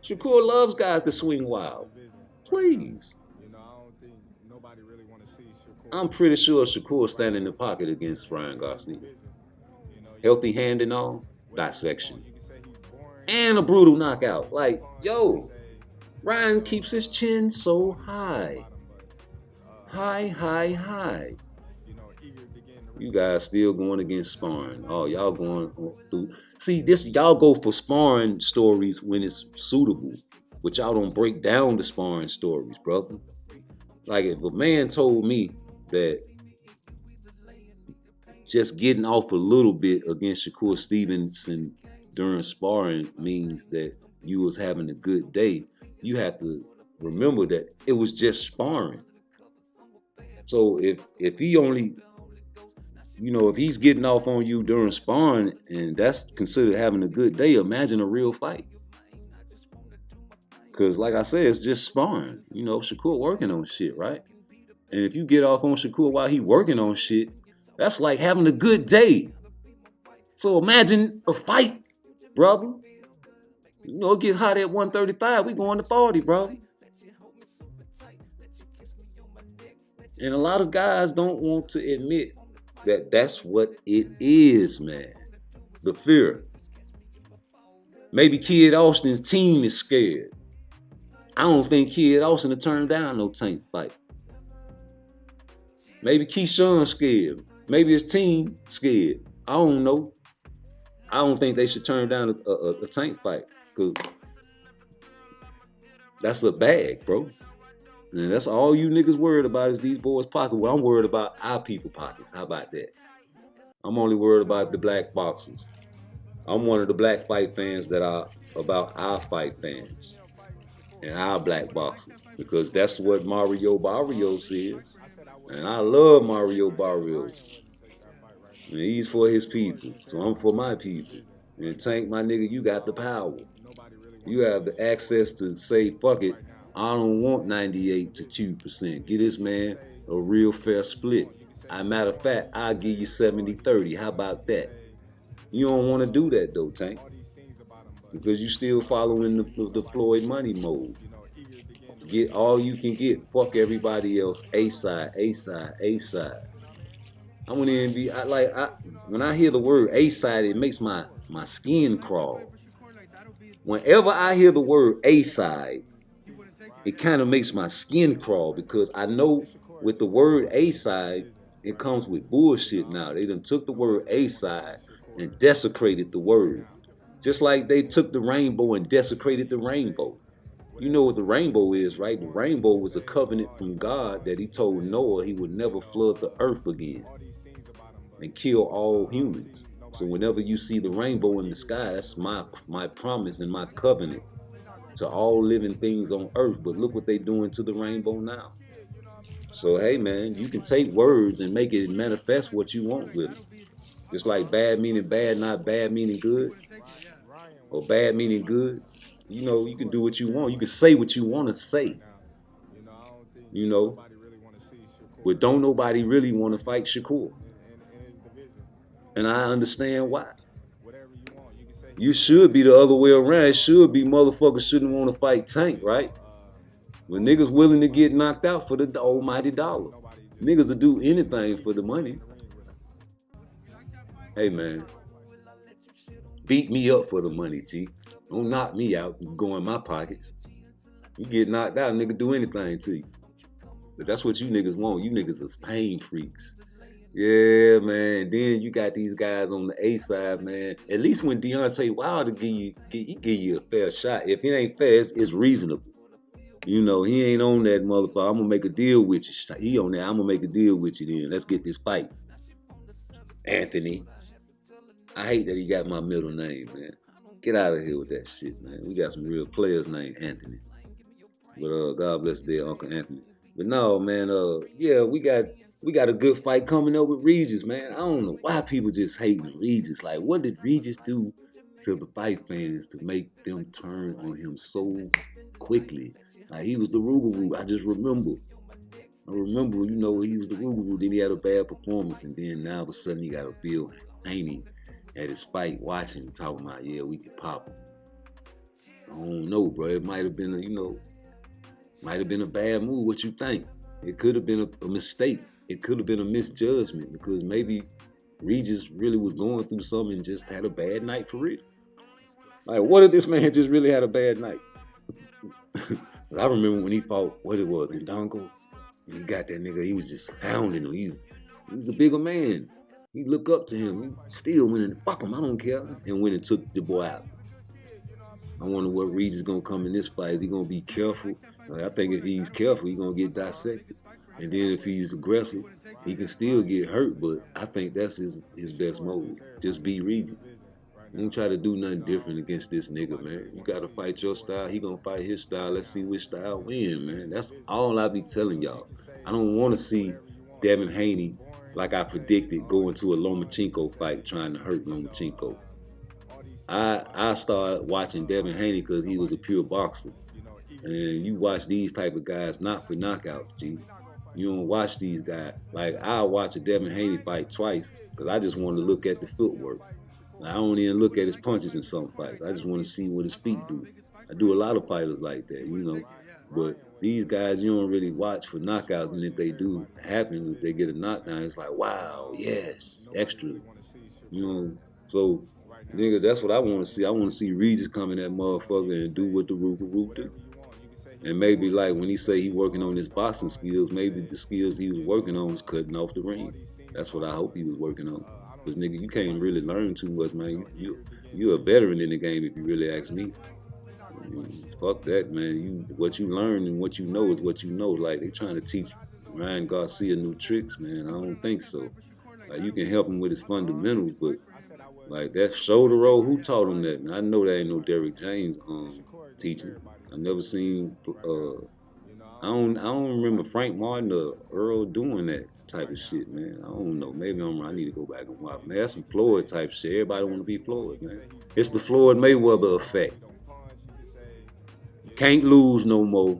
F: Shakur loves guys that swing wild. Please. I'm pretty sure Shakur standing in the pocket against Ryan Garcia. healthy hand and all, dissection. And a brutal knockout. Like, yo, Ryan keeps his chin so high. High, high, high. You guys still going against sparring. Oh, y'all going through. See, this y'all go for sparring stories when it's suitable, but y'all don't break down the sparring stories, brother. Like if a man told me that just getting off a little bit against Shakur Stevenson during sparring means that you was having a good day, you have to remember that it was just sparring. So if he only, if he's getting off on you during sparring and that's considered having a good day, imagine a real fight. Because like I said, it's just sparring. Shakur working on shit, right? And if you get off on Shakur while he working on shit, that's like having a good day. So imagine a fight, brother. It gets hot at 135. We going to 40, brother. And a lot of guys don't want to admit that that's what it is, man. The fear. Maybe Kid Austin's team is scared. I don't think Kid Austin will turn down no Tank fight. Maybe Keyshawn's scared. Maybe his team scared. I don't know. I don't think they should turn down a Tank fight. Because that's a bag, bro. And that's all you niggas worried about is these boys' pockets. Well, I'm worried about our people pockets. How about that? I'm only worried about the black boxers. I'm one of the black fight fans that are about our fight fans and our black boxers. Because that's what Mario Barrios is. And I love Mario Barrios. And he's for his people. So I'm for my people. And Tank, my nigga, you got the power. You have the access to say, fuck it, I don't want 98 to 2%. Get this man a real fair split. As a matter of fact, I'll give you 70-30. How about that? You don't want to do that though, Tank. Because you still following the Floyd Money mode. Get all you can get. Fuck everybody else. A-side, A-side, A-side. I wouldn't even be, when I hear the word A-side, it makes my skin crawl. Whenever I hear the word A-side, it kind of makes my skin crawl because I know with the word A-side, it comes with bullshit now. They done took the word A-side and desecrated the word. Just like they took the rainbow and desecrated the rainbow. You know what the rainbow is, right? The rainbow was a covenant from God that he told Noah he would never flood the earth again and kill all humans. So whenever you see the rainbow in the sky, that's my promise and my covenant to all living things on earth. But look what they doing to the rainbow now. So hey man, you can take words and make it manifest what you want with it. Just like bad meaning bad, not bad meaning good. Or bad meaning good. You can do what you want. You can say what you want to say. But don't nobody really want to fight Shakur. And I understand why. You should be the other way around. It should be motherfuckers shouldn't want to fight Tank, right? When niggas willing to get knocked out for the almighty dollar. Niggas will do anything for the money. Hey man, beat me up for the money, G. Don't knock me out and go in my pockets. You get knocked out, nigga do anything to you. But that's what you niggas want. You niggas is pain freaks. Yeah, man. Then you got these guys on the A side, man. At least when Deontay Wilder give you a fair shot. If it ain't fair, it's reasonable. He ain't on that motherfucker. I'm gonna make a deal with you. He on there. I'm gonna make a deal with you then. Let's get this fight. Anthony. I hate that he got my middle name, man. Get out of here with that shit, man. We got some real players named Anthony. But God bless their Uncle Anthony. But no, man, yeah, we got a good fight coming up with Regis, man. I don't know why people just hating Regis. Like, what did Regis do to the fight fans to make them turn on him so quickly? Like, he was the Rougarou. I just remember. He was the Rougarou. Then he had a bad performance. And then now all of a sudden he got a Bill Haney at his fight watching, talking about, yeah, we could pop him. I don't know, bro. It might have been a bad move. What you think? It could have been a mistake. It could have been a misjudgment because maybe Regis really was going through something and just had a bad night for real? Like, what if this man just really had a bad night? I remember when he fought, what it was, Ndongo. He got that nigga, he was just hounding him. He was a bigger man. He looked up to him. He still went and fuck him, I don't care. And went and took the boy out. I wonder what Regis gonna come in this fight. Is he gonna be careful? Like, I think if he's careful, he's gonna get dissected. And then if he's aggressive, he can still get hurt, but I think that's his best mode. Just be Regis. Don't try to do nothing different against this nigga, man. You gotta fight your style. He gonna fight his style. Let's see which style win, man. That's all I be telling y'all. I don't want to see Devin Haney, like I predicted, go into a Lomachenko fight trying to hurt Lomachenko. I started watching Devin Haney because he was a pure boxer. And you watch these type of guys not for knockouts, G. You don't watch these guys. Like, I watch a Devin Haney fight twice because I just want to look at the footwork. I don't even look at his punches in some fights. I just want to see what his feet do. I do a lot of fighters like that, you know. But these guys, you don't really watch for knockouts, and if they do happen, if they get a knockdown, it's like, wow, yes, extra. You know, so, nigga, that's what I want to see. I want to see Regis come in that motherfucker and do what the Rook do. And maybe, like, when he say he working on his boxing skills, maybe the skills he was working on was cutting off the ring. That's what I hope he was working on. Because, nigga, you can't really learn too much, man. You're a veteran in the game if you really ask me. I mean, fuck that, man. What you learn and what you know is what you know. Like, they trying to teach Ryan Garcia new tricks, man. I don't think so. Like, you can help him with his fundamentals, but, like, that shoulder roll, who taught him that, man? I know that ain't no Derrick James teaching. I never seen, I don't remember Frank Martin or Earl doing that type of shit, man. I don't know. Maybe I'm wrong. I need to go back and watch. Man, that's some Floyd type shit. Everybody want to be Floyd, man. It's the Floyd Mayweather effect. You can't lose no more.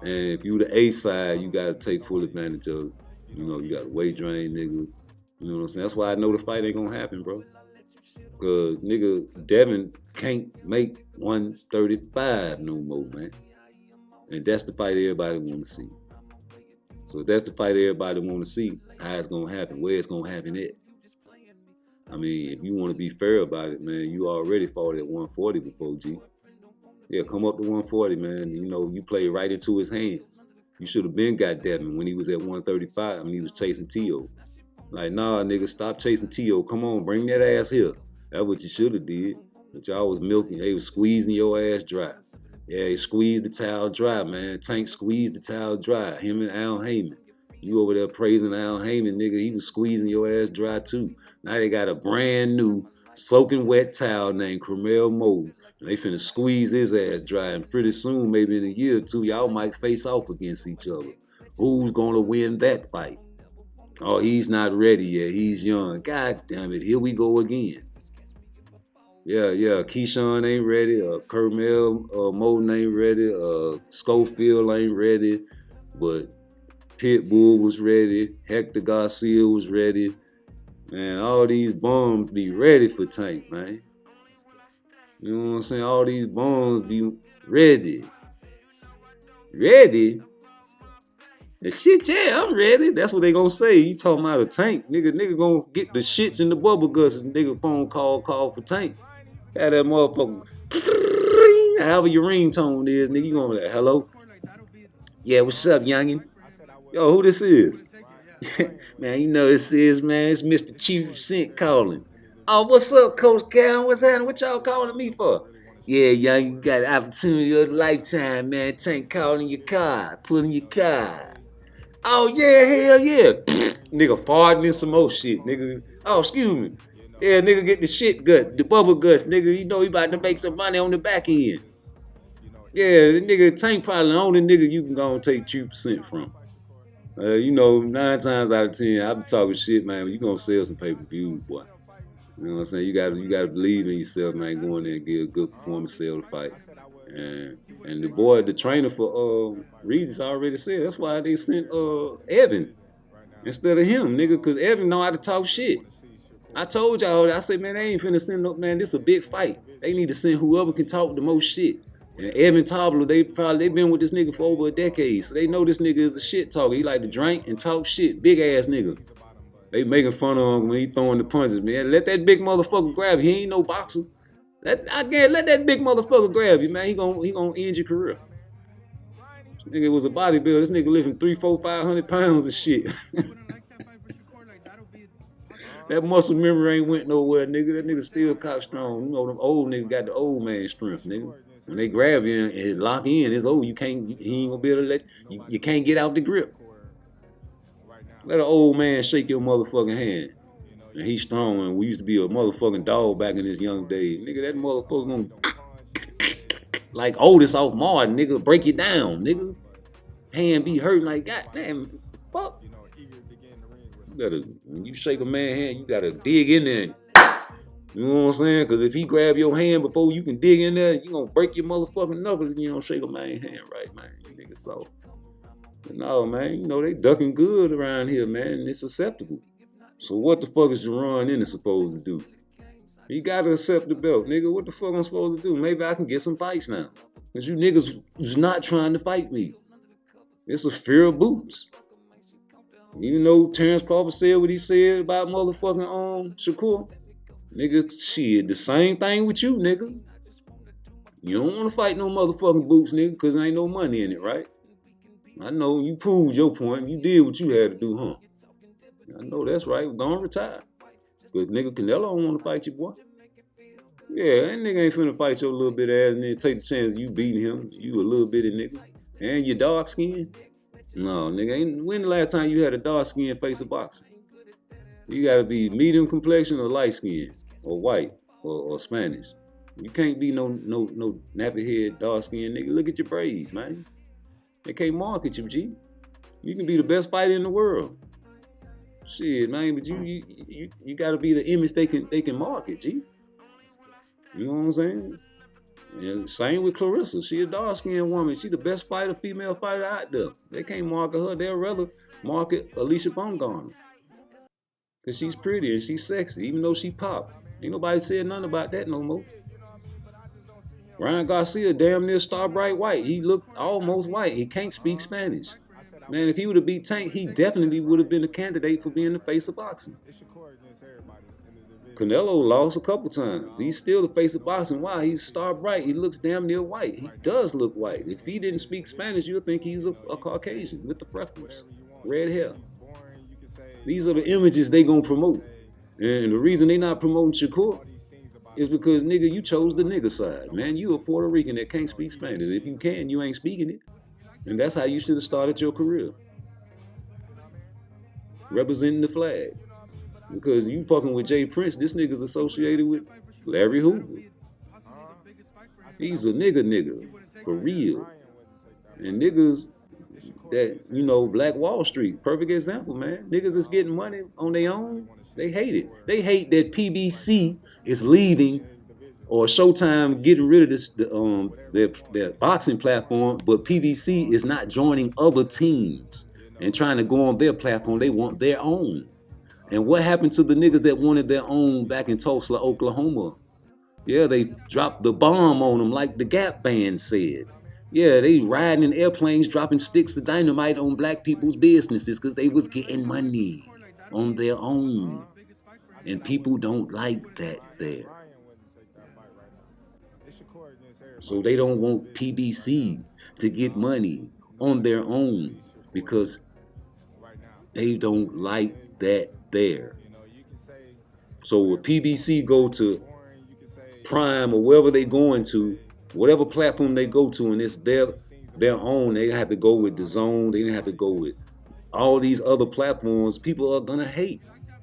F: And if you the A side, you gotta take full advantage of it. You know, you gotta weight drain niggas. You know what I'm saying? That's why I know the fight ain't gonna happen, bro. Cause nigga, Devin can't make 135 no more, man. And that's the fight everybody wanna see. So that's the fight everybody want to see, how it's going to happen, where it's going to happen at. I mean, if you want to be fair about it, man, you already fought at 140 before, G. Yeah, come up to 140, man. You know, you played right into his hands. You should have been got Devin when he was at 135 when he was chasing T.O. Like, nah, nigga, stop chasing T.O. Come on, bring that ass here. That's what you should have did. But y'all was milking. They was squeezing your ass dry. Yeah, he squeezed the towel dry, man. Tank squeezed the towel dry. Him and Al Heyman. You over there praising Al Heyman, nigga. He was squeezing your ass dry, too. Now they got a brand new soaking wet towel named Carmel Moe. They finna squeeze his ass dry. And pretty soon, maybe in a year or two, y'all might face off against each other. Who's gonna win that fight? Oh, he's not ready yet. He's young. God damn it. Here we go again. Yeah, Keyshawn ain't ready, Carmel Moten ain't ready, Schofield ain't ready, but Pitbull was ready, Hector Garcia was ready. Man, all these bums be ready for Tank, man. You know what I'm saying? All these bums be ready. Ready? The shit, yeah, I'm ready. That's what they gonna say. You talking about a Tank. Nigga gonna get the shits in the bubble guts and nigga phone call for Tank. Had that motherfucker, however your ringtone is, nigga, you gonna be like, hello? Yeah, what's up, youngin? Yo, who this is? Man, you know this is, man, it's Mr. Chief Cent calling. Oh, what's up, Coach Cal? What's happening? What y'all calling me for? Yeah, young, you got the opportunity of a lifetime, man. Tank calling your car, pulling your car. Oh, yeah, hell yeah. Nigga farting in some more shit, nigga. Oh, excuse me. Yeah, nigga get the shit gut, the bubble guts, nigga. You know he about to make some money on the back end. Yeah, the nigga Tank probably the only nigga you can go and take 2% from. You know, 9 times out of 10, I be talking shit, man. You gonna sell some pay-per-views, boy. You know what I'm saying? You gotta believe in yourself, man. Go in there and give a good performance, sell the fight. And the boy, the trainer for Regis already said that's why they sent Evan instead of him, nigga, cause Evan know how to talk shit. I told y'all, I said, man, they ain't finna send no, man, this a big fight. They need to send whoever can talk the most shit. And Evan Tobler, they been with this nigga for over a decade, so they know this nigga is a shit talker. He like to drink and talk shit, big ass nigga. They making fun of him when he throwing the punches, man. Let that big motherfucker grab you. He ain't no boxer. Let that big motherfucker grab you, man. He gonna end your career. This nigga was a bodybuilder. This nigga lifting 300, 400, 500 pounds and shit.
B: You wouldn't like that fight for Shakur, like that'll be
F: That muscle memory ain't went nowhere, nigga. That nigga still cock strong. You know, them old niggas got the old man strength, nigga. When they grab you and lock in, it's over. He ain't gonna be able to you can't get out the grip. Let an old man shake your motherfucking hand. And he's strong, and we used to be a motherfucking dog back in his young days. Nigga, that motherfucker gonna like Otis off Martin, nigga, break you down, nigga. Hand be hurting like, goddamn, fuck. You gotta, when you shake a man's hand, you gotta dig in there. You know what I'm saying? Because if he grab your hand before you can dig in there, you gonna break your motherfucking knuckles and you don't shake a man's hand right, man. You niggas soft. But no, man, you know, they ducking good around here, man, and it's acceptable. So what the fuck is Jerron Ennis supposed to do? He gotta accept the belt, nigga. What the fuck I'm supposed to do? Maybe I can get some fights now. Because you niggas is not trying to fight me. It's a fear of boots. You know Terence Crawford said what he said about motherfucking Shakur? Nigga, shit, the same thing with you, nigga. You don't want to fight no motherfucking boots, nigga, because there ain't no money in it, right? I know you proved your point. You did what you had to do, huh? I know that's right. We're gonna retire. But nigga, CANELO don't want to fight you, boy. Yeah, that nigga ain't finna fight your little bit ass and then take the chance of you beating him. You a little bitty nigga. And you dark skin. No, nigga, when the last time you had a dark skin face of boxing? You gotta be medium complexion or light skin or white or Spanish. You can't be no nappy head dark skin nigga. Look at your braids, man. They can't market you, G. You can be the best fighter in the world. Shit, man, but you gotta be the image they can market, G. You know what I'm saying? And same with Clarissa. She a dark-skinned woman. She the best fighter, female fighter out there. They can't market her. They'll rather market Alicia Baumgartner. Because she's pretty and she's sexy, even though she pop. Ain't nobody said nothing about that no more. Ryan Garcia damn near star bright white. He looked almost white. He can't speak Spanish. Man, if he would have beat Tank, he definitely would have been a candidate for being the face of boxing. CANELO lost a couple times. He's still the face of boxing. Why? He's star bright. He looks damn near white. He does look white. If he didn't speak Spanish, you'll think he's a Caucasian with the freckles, red hair. These are the images they gonna promote. And the reason they not promoting Shakur is because, nigga, you chose the nigga side. Man, you a Puerto Rican that can't speak Spanish. If you can, you ain't speaking it. And that's how you should have started your career. Representing the flag. Because you fucking with Jay Prince, this nigga's associated with Larry Hoover. He's a nigga, for real. And niggas that, you know, Black Wall Street, perfect example, man. Niggas that's getting money on their own, they hate it. They hate that PBC is leaving or Showtime getting rid of this their boxing platform, but PBC is not joining other teams and trying to go on their platform. They want their own. And what happened to the niggas that wanted their own back in Tulsa, Oklahoma? Yeah, they dropped the bomb on them like the Gap Band said. Yeah, they riding in airplanes, dropping sticks of dynamite on black people's businesses because they was getting money on their own. And people don't like that there. So they don't want PBC to get money on their own because they don't like that there. So if PBC go to Prime or wherever they going to, whatever platform they go to, and it's their own, they have to go with DAZN, they have to go with all these other platforms, people are gonna hate.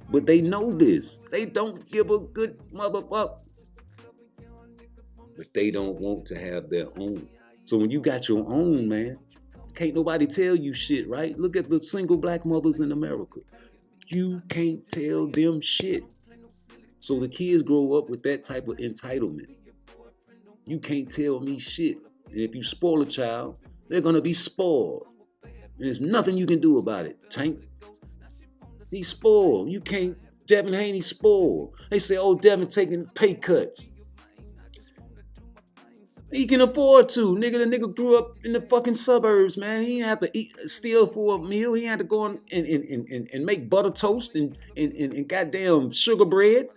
F: But they know this. They don't give a good motherfucker. But they don't want to have their own. So when you got your own, man, can't nobody tell you shit, right? Look at the single black mothers in America. You can't tell them shit. So the kids grow up with that type of entitlement. You can't tell me shit. And if you spoil a child, they're gonna be spoiled. And there's nothing you can do about it, Tank. He's spoiled. You can't, Devin Haney's spoiled. They say, oh, Devin taking pay cuts. He can afford to. Nigga, the nigga grew up in the fucking suburbs, man. He didn't have to steal for a meal. He had to go on and make butter toast and goddamn sugar bread.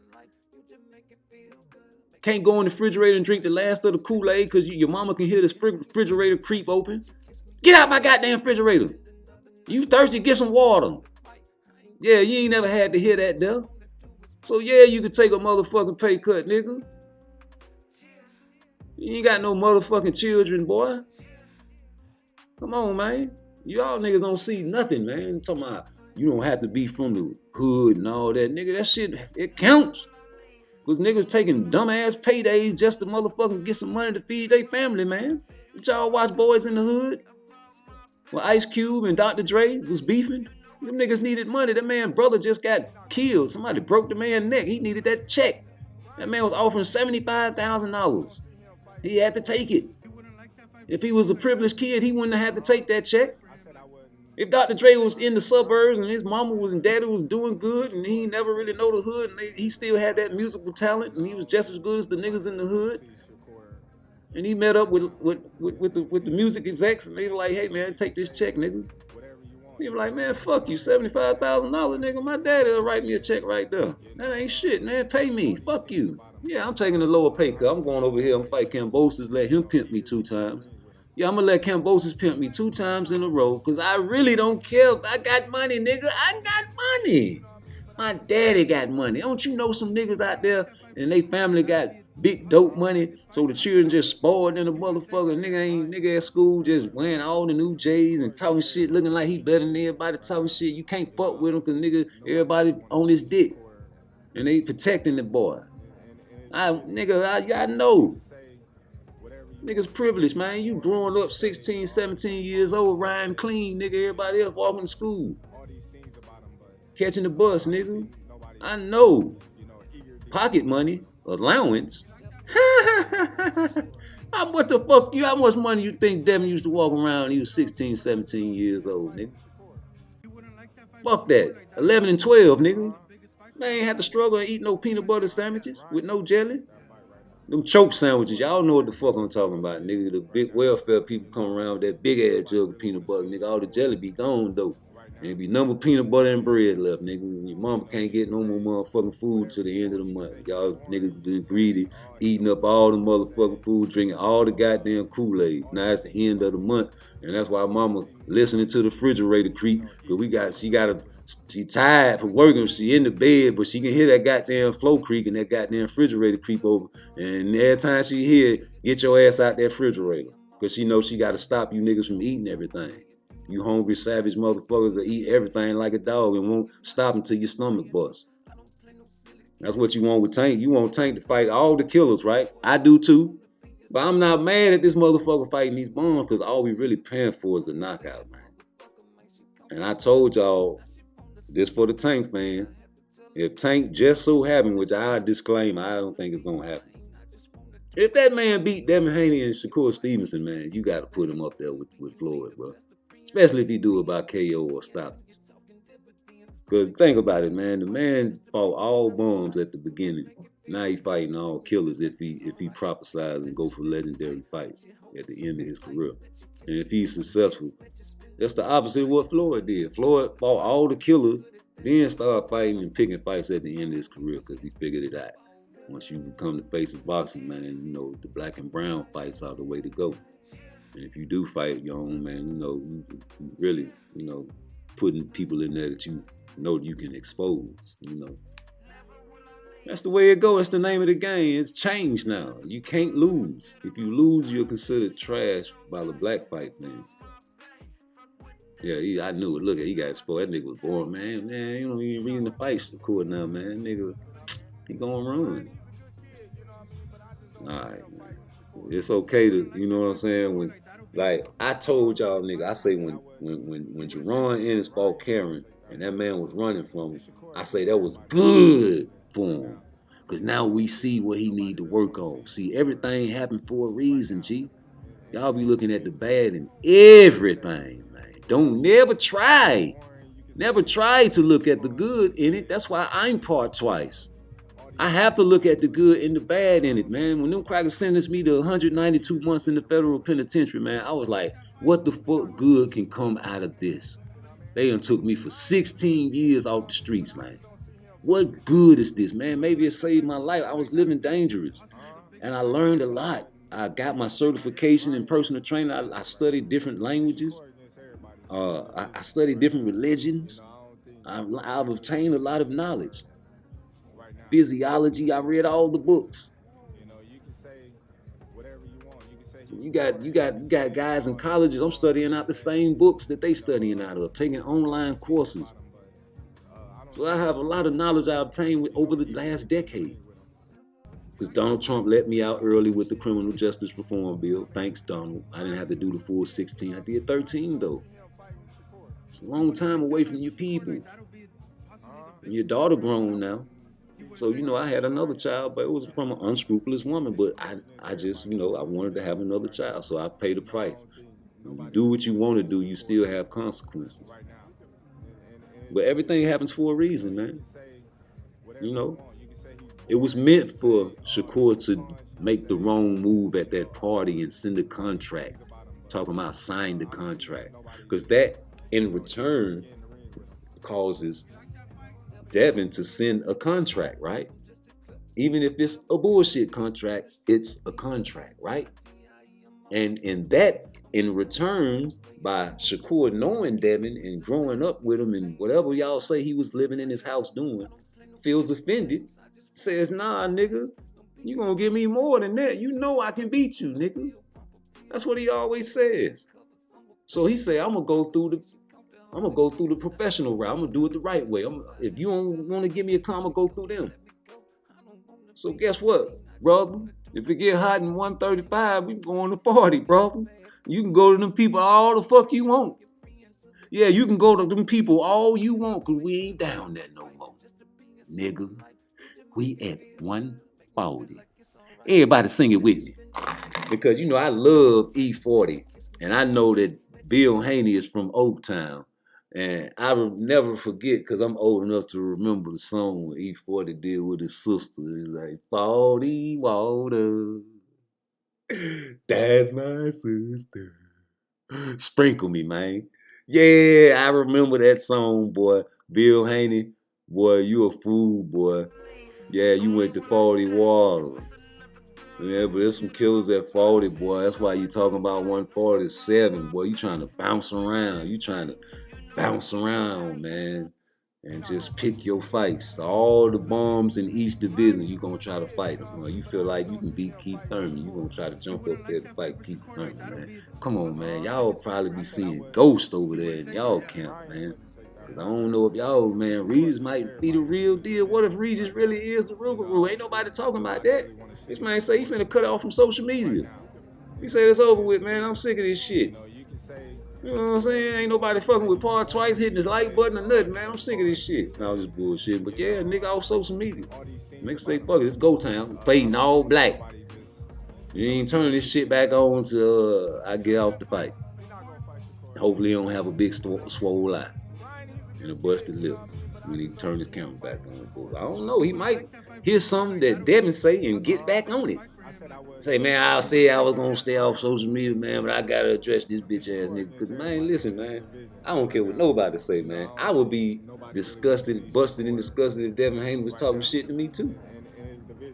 F: Can't go in the refrigerator and drink the last of the Kool-Aid because your mama can hear this refrigerator creep open. Get out my goddamn refrigerator. You thirsty, get some water. Yeah, you ain't never had to hear that, though. So yeah, you can take a motherfucking pay cut, nigga. You ain't got no motherfucking children, boy. Come on, man. Y'all niggas don't see nothing, man. I'm talking about you don't have to be from the hood and all that, nigga. That shit, it counts. Cause niggas taking dumbass paydays just to motherfucking get some money to feed their family, man. Did y'all watch Boys in the Hood? When Ice Cube and Dr. Dre was beefing? Them niggas needed money. That man brother just got killed. Somebody broke the man's neck. He needed that check. That man was offering $75,000. He had to take it. If he was a privileged kid, he wouldn't have had to take that check. If Dr. Dre was in the suburbs and his mama and daddy was doing good and he never really know the hood and he still had that musical talent and he was just as good as the niggas in the hood. And he met up with the music execs and they were like, hey man, take this check, nigga. He was like, man, fuck you, $75,000, nigga. My daddy will write me a check right there. That ain't shit, man. Pay me. Fuck you. Yeah, I'm taking a lower pay cut. I'm going over here. I'm fight Cambosis, let him pimp me 2 times. Yeah, I'm gonna let Cambosis pimp me 2 times in a row because I really don't care. I got money, nigga. I got money. My daddy got money. Don't you know some niggas out there and they family got big dope money, so the children just spoiled in a motherfucker. Nigga at school just wearing all the new J's and talking shit, looking like he better than everybody, talking shit. You can't fuck with him because nigga, everybody on his dick. And they protecting the boy. I know. Niggas privileged, man. You growing up 16, 17 years old, riding clean, nigga. Everybody else walking to school. Catching the bus, nigga. I know. Pocket money, allowance. How much money you think Devin used to walk around when he was 16, 17 years old, nigga? Fuck that. 11 and 12, nigga. Man ain't have to struggle and eat no peanut butter sandwiches with no jelly. Them choke sandwiches, y'all know what the fuck I'm talking about, nigga. The big welfare people come around with that big ass jug of peanut butter, nigga. All the jelly be gone, though. And be number peanut butter and bread left, nigga. Your mama can't get no more motherfucking food to the end of the month. Y'all niggas been greedy, eating up all the motherfucking food, drinking all the goddamn Kool-Aid. Now it's the end of the month, and that's why mama listening to the refrigerator creep. Cause she tired from working, she in the bed, but she can hear that goddamn flow creak and that goddamn refrigerator creep over. And every time she hear it, get your ass out that refrigerator. Cause she knows she gotta stop you niggas from eating everything. You hungry, savage motherfuckers that eat everything like a dog and won't stop until your stomach busts. That's what you want with Tank. You want Tank to fight all the killers, right? I do too. But I'm not mad at this motherfucker fighting these bombs because all we really paying for is the knockout, man. And I told y'all, this for the Tank fans, if Tank just so happened, which I disclaim, I don't think it's going to happen. If that man beat Devin Haney and Shakur Stevenson, man, you got to put him up there with Floyd, bro. Especially if he do it by KO or stoppage. Because think about it, man. The man fought all bums at the beginning. Now he fighting all killers if he prophesies and go for legendary fights at the end of his career. And if he's successful, that's the opposite of what Floyd did. Floyd fought all the killers, then started fighting and picking fights at the end of his career because he figured it out. Once you become the face of boxing, man, you know, the black and brown fights are the way to go. And if you do fight your own, man, you know, you really, you know, putting people in there that you know you can expose, you know. That's the way it goes. That's the name of the game. It's changed now. You can't lose. If you lose, you're considered trash by the black fight fans. Yeah, I knew it. Look, he got exposed. That nigga was born, man. Man, you don't even reading the fight Shakur now, man. Nigga, he gonna run. All right, man. It's okay to, you know what I'm saying? When, like, I told y'all, nigga, I say when Jerron Ennis fought Karen and that man was running from him, I say that was good for him. Because now we see what he need to work on. See, everything happened for a reason, G. Y'all be looking at the bad in everything, man. Don't never try to look at the good in it. That's why I'm part twice. I have to look at the good and the bad in it, man. When them crackers sentenced me to 192 months in the federal penitentiary, man, I was like, what the fuck good can come out of this? They done took me for 16 years off the streets, man. What good is this, man? Maybe it saved my life. I was living dangerous, and I learned a lot. I got my certification in personal training. I studied different languages. I studied different religions. I've obtained a lot of knowledge. Physiology, I read all the books. So you got guys in colleges. I'm studying out the same books that they studying out of, taking online courses. So I have a lot of knowledge I obtained over the last decade. Because Donald Trump let me out early with the criminal justice reform bill. Thanks, Donald. I didn't have to do the full 16. I did 13 though. It's a long time away from your people. And your daughter grown now. So, you know, I had another child, but it was from an unscrupulous woman. But I just, you know, I wanted to have another child, so I paid the price. When you do what you want to do, you still have consequences. But everything happens for a reason, man. You know, it was meant for Shakur to make the wrong move at that party and send a contract. Talking about sign the contract. Because that, in return, causes Devin to send a contract, right? Even if it's a bullshit contract, it's a contract, right? And in that, in return, by Shakur knowing Devin and growing up with him and whatever y'all say he was living in his house doing, feels offended, says, nah, nigga, you gonna give me more than that. You know I can beat you, nigga. That's what he always says. So he say, I'm gonna go through the professional route. I'm gonna do it the right way. If you don't want to give me a call, I'm gonna go through them. So guess what, brother? If it get hot in 135, we going to party, brother. You can go to them people all the fuck you want. Yeah, you can go to them people all you want, cause we ain't down there no more. Nigga, we at 140. Everybody sing it with me. Because, you know, I love E40. And I know that Bill Haney is from Oaktown. And I will never forget, because I'm old enough to remember the song when E40 did with his sister. It's like, 40 water, that's my sister. Sprinkle me, man. Yeah, I remember that song, boy. Bill Haney, boy, you a fool, boy. Yeah, you went to 40 water. Yeah, but there's some killers at 40, boy. That's why you talking about 147, boy. You trying to bounce around. You trying to bounce around, man, and just pick your fights. All the bombs in each division, you gonna try to fight them. You feel like you can beat Keith Thurman, you gonna try to jump up there to fight Keith Thurman, man. Come on, man. Y'all probably be seeing ghosts over there in y'all camp, man. Cause I don't know if y'all, man, Regis might be the real deal. What if Regis really is the Rougarou? Ain't nobody talking about that. This man say he finna cut off from social media. He said it's over with, man. I'm sick of this shit. You know what I'm saying? Ain't nobody fucking with PARTTWICE, hitting his like button or nothing, man. I'm sick of this shit. No, this bullshit. But yeah, nigga off social media. Nigga say, fuck it, it's go time. Fading all black. You ain't turning this shit back on till I get off the fight. Hopefully he don't have a big swole eye and a busted lip when he turn his camera back on. I don't know. He might hear something that Devin say and get back on it. Say, man, I said I was gonna stay off social media, man, but I gotta address this bitch ass nigga. Cause man, listen, man, I don't care what nobody say, man. I would be disgusted, busted and disgusted if Devin Haney was talking shit to me too.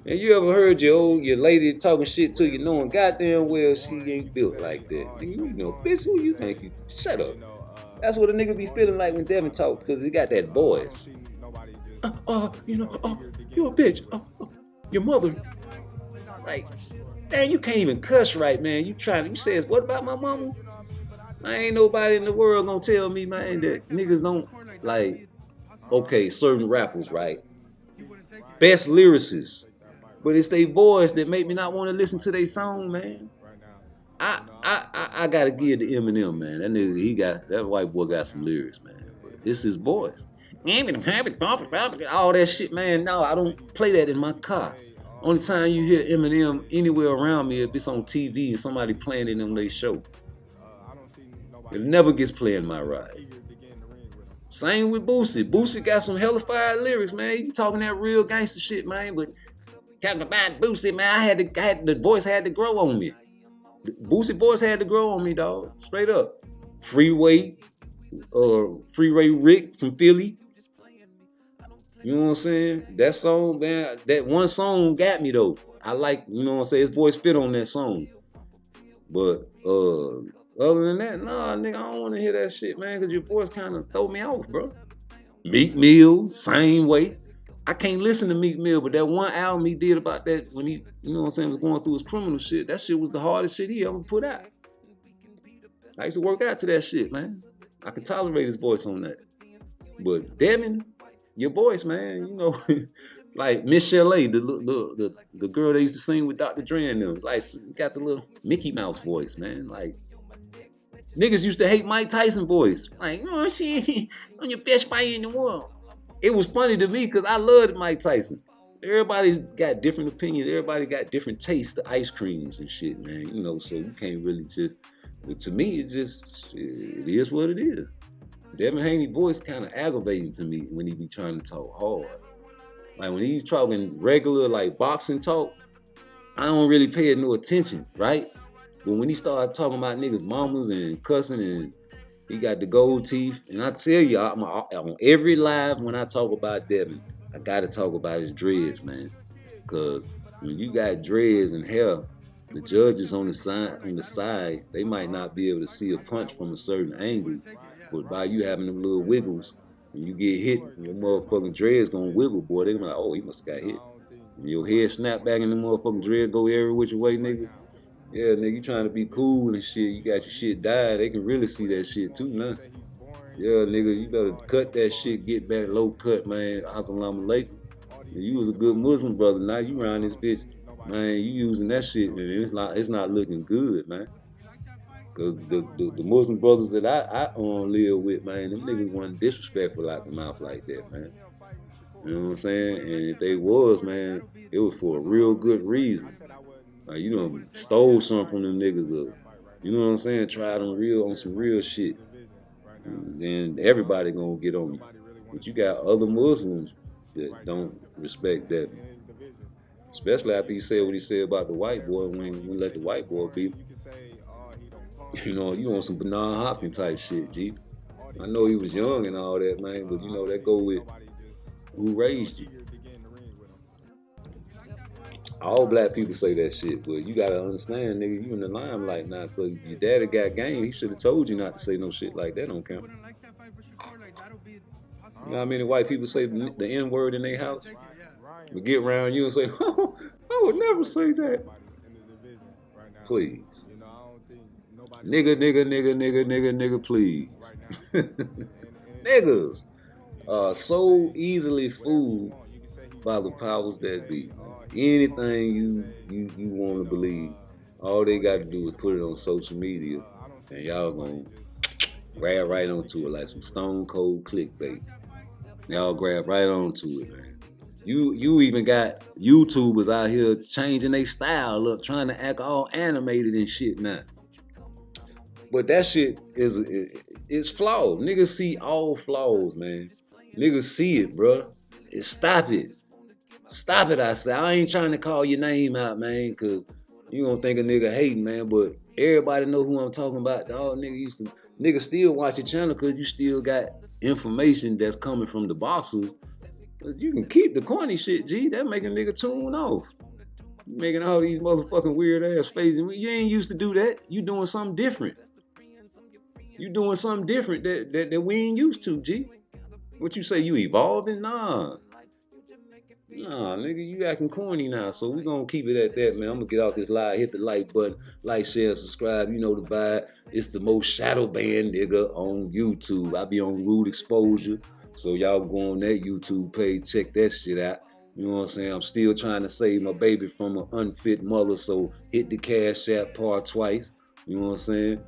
F: And you ever heard your lady talking shit to you, knowing goddamn well she ain't built like that? You know, bitch, who you think you? Shut up. That's what a nigga be feeling like when Devin talks, because he got that voice. You know, you a bitch. Your mother. Like, man, you can't even cuss right, man. You says, what about my mama? Man, ain't nobody in the world gonna tell me, man, that niggas don't, like, okay, certain rappers, right? Best lyricists. But it's their voice that make me not want to listen to their song, man. I gotta give the Eminem, man. That nigga, that white boy got some lyrics, man. But it's his voice. All that shit, man. No, I don't play that in my car. Only time you hear Eminem anywhere around me if it's on TV and somebody playing it on their show. It never gets played in my ride. Same with Boosie. Boosie got some hella fire lyrics, man. He be talking that real gangster shit, man. But talking about Boosie, man, the voice had to grow on me. The Boosie voice had to grow on me, dog. Straight up. Freeway Rick from Philly. You know what I'm saying? That song, man, that one song got me though. I like, you know what I'm saying, his voice fit on that song. But other than that, nah, nigga, I don't want to hear that shit, man, because your voice kind of throw me off, bro. Meek Mill, same way. I can't listen to Meek Mill, but that one album he did about that when he, you know what I'm saying, was going through his criminal shit, that shit was the hardest shit he ever put out. I used to work out to that shit, man. I could tolerate his voice on that. But Devin, your voice, man, you know, like Miss Chalet, the girl that used to sing with Dr. Dre and them, like, got the little Mickey Mouse voice, man. Like, niggas used to hate Mike Tyson voice. Like, you know what I'm saying? I'm your best fighter in the world. It was funny to me because I loved Mike Tyson. Everybody got different opinions. Everybody got different tastes of ice creams and shit, man. You know, so you can't really just, but to me, it's just, it is what it is. Devin Haney voice kind of aggravating to me when he be trying to talk hard. Like when he's talking regular, like boxing talk, I don't really pay it no attention, right? But when he started talking about niggas' mamas and cussing and he got the gold teeth, and I tell you, I'm on every live when I talk about Devin, I gotta talk about his dreads, man. Cause when you got dreads and hair, the judges on the side, they might not be able to see a punch from a certain angle. But by you having them little wiggles, when you get hit, your motherfucking dreads gonna wiggle, boy. They gonna be like, oh, he must have got hit. When your head snap back and the motherfucking dread go every which way, nigga. Yeah, nigga, you trying to be cool and shit. You got your shit dyed. They can really see that shit too, now. Yeah, nigga, you better cut that shit, get back low cut, man. Assalamu alaikum. You was a good Muslim brother. Now you around this bitch, man. You using that shit, man. It's not looking good, man. Cause the Muslim brothers that I live with, man, them niggas wasn't disrespectful out the mouth like that, man. You know what I'm saying? And if they was, man, it was for a real good reason. Like, you know, stole something from them niggas up. You know what I'm saying? Tried on some real shit. And then everybody gonna get on you. But you got other Muslims that don't respect that. Especially after he said what he said about the white boy when he let the white boy beat him. You know, you want some Bernard Hopkins type shit, G. I know he was young and all that, man, but you know, that go with who raised you. All black people say that shit, but you gotta understand, nigga, you in the limelight now, so your daddy got game. He should have told you not to say no shit like that on camera. You know how many white people say the N-word in their house? We get around you and say, oh, I would never say that. Please. Nigga, please. Niggas are so easily fooled by the powers that be. Anything you want to believe, all they got to do is put it on social media, and y'all gonna grab right onto it like some stone cold clickbait. Y'all grab right onto it, man. You even got YouTubers out here changing their style up, trying to act all animated and shit now. But that shit is flawed. Niggas see all flaws, man. Niggas see it, bro. Stop it. Stop it, I say. I ain't trying to call your name out, man, because you gonna think a nigga hating, man, but everybody know who I'm talking about. Dog, niggas still watch your channel because you still got information that's coming from the boxers. You can keep the corny shit, G. That make a nigga tune off. You making all these motherfucking weird ass faces. You ain't used to do that. You doing something different. You doing something different that we ain't used to, G. What you say, you evolving? Nah, nigga, you acting corny now. So we gonna keep it at that, man. I'm gonna get off this live, hit the like button, like, share, subscribe. You know the vibe. It's the most shadow banned nigga on YouTube. I be on Rude Exposure. So y'all go on that YouTube page, check that shit out. You know what I'm saying? I'm still trying to save my baby from an unfit mother, so hit the Cash App PARTTWICE. You know what I'm saying?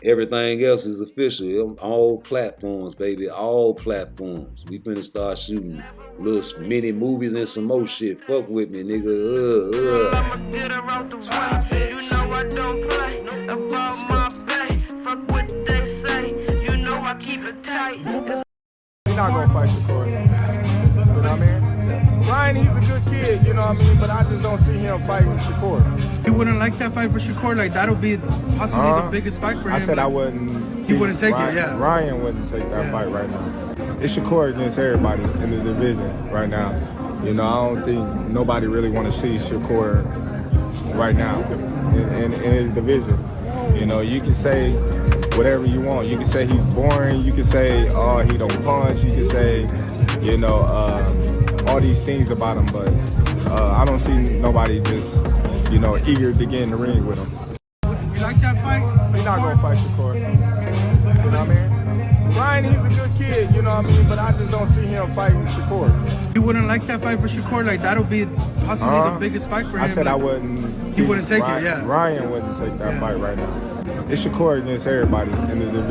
F: Everything else is official. All platforms, baby. All platforms. We finna start shooting little mini movies and some more shit. Fuck with me, nigga.
D: I'ma get her out the way. You know I don't play about my pay. Fuck what they say. You know I keep it tight.
A: just don't see him fighting Shakur.
B: You wouldn't like that fight for Shakur? Like, that'll be possibly the biggest fight for him.
A: I said
B: like,
A: I wouldn't.
B: He wouldn't take
A: Ryan,
B: it, yeah.
A: Ryan wouldn't take that fight right now. It's Shakur against everybody in the division right now. You know, I don't think nobody really want to see Shakur right now in his division. You know, you can say whatever you want. You can say he's boring. You can say, oh, he don't punch. You can say, you know, all these things about him. But I don't see nobody just, you know, eager to get in the ring with him.
B: You like that fight?
A: He's not going to fight Shakur. You know what I mean? Ryan, he's a good kid, you know what I mean? But I just don't see him fighting Shakur.
B: You wouldn't like that fight for Shakur? Like, that'll be possibly the biggest fight for him.
A: I said
B: like,
A: I wouldn't.
B: He wouldn't take
A: Ryan,
B: it, yeah.
A: Ryan wouldn't take that fight right now. It's Shakur against everybody in the division.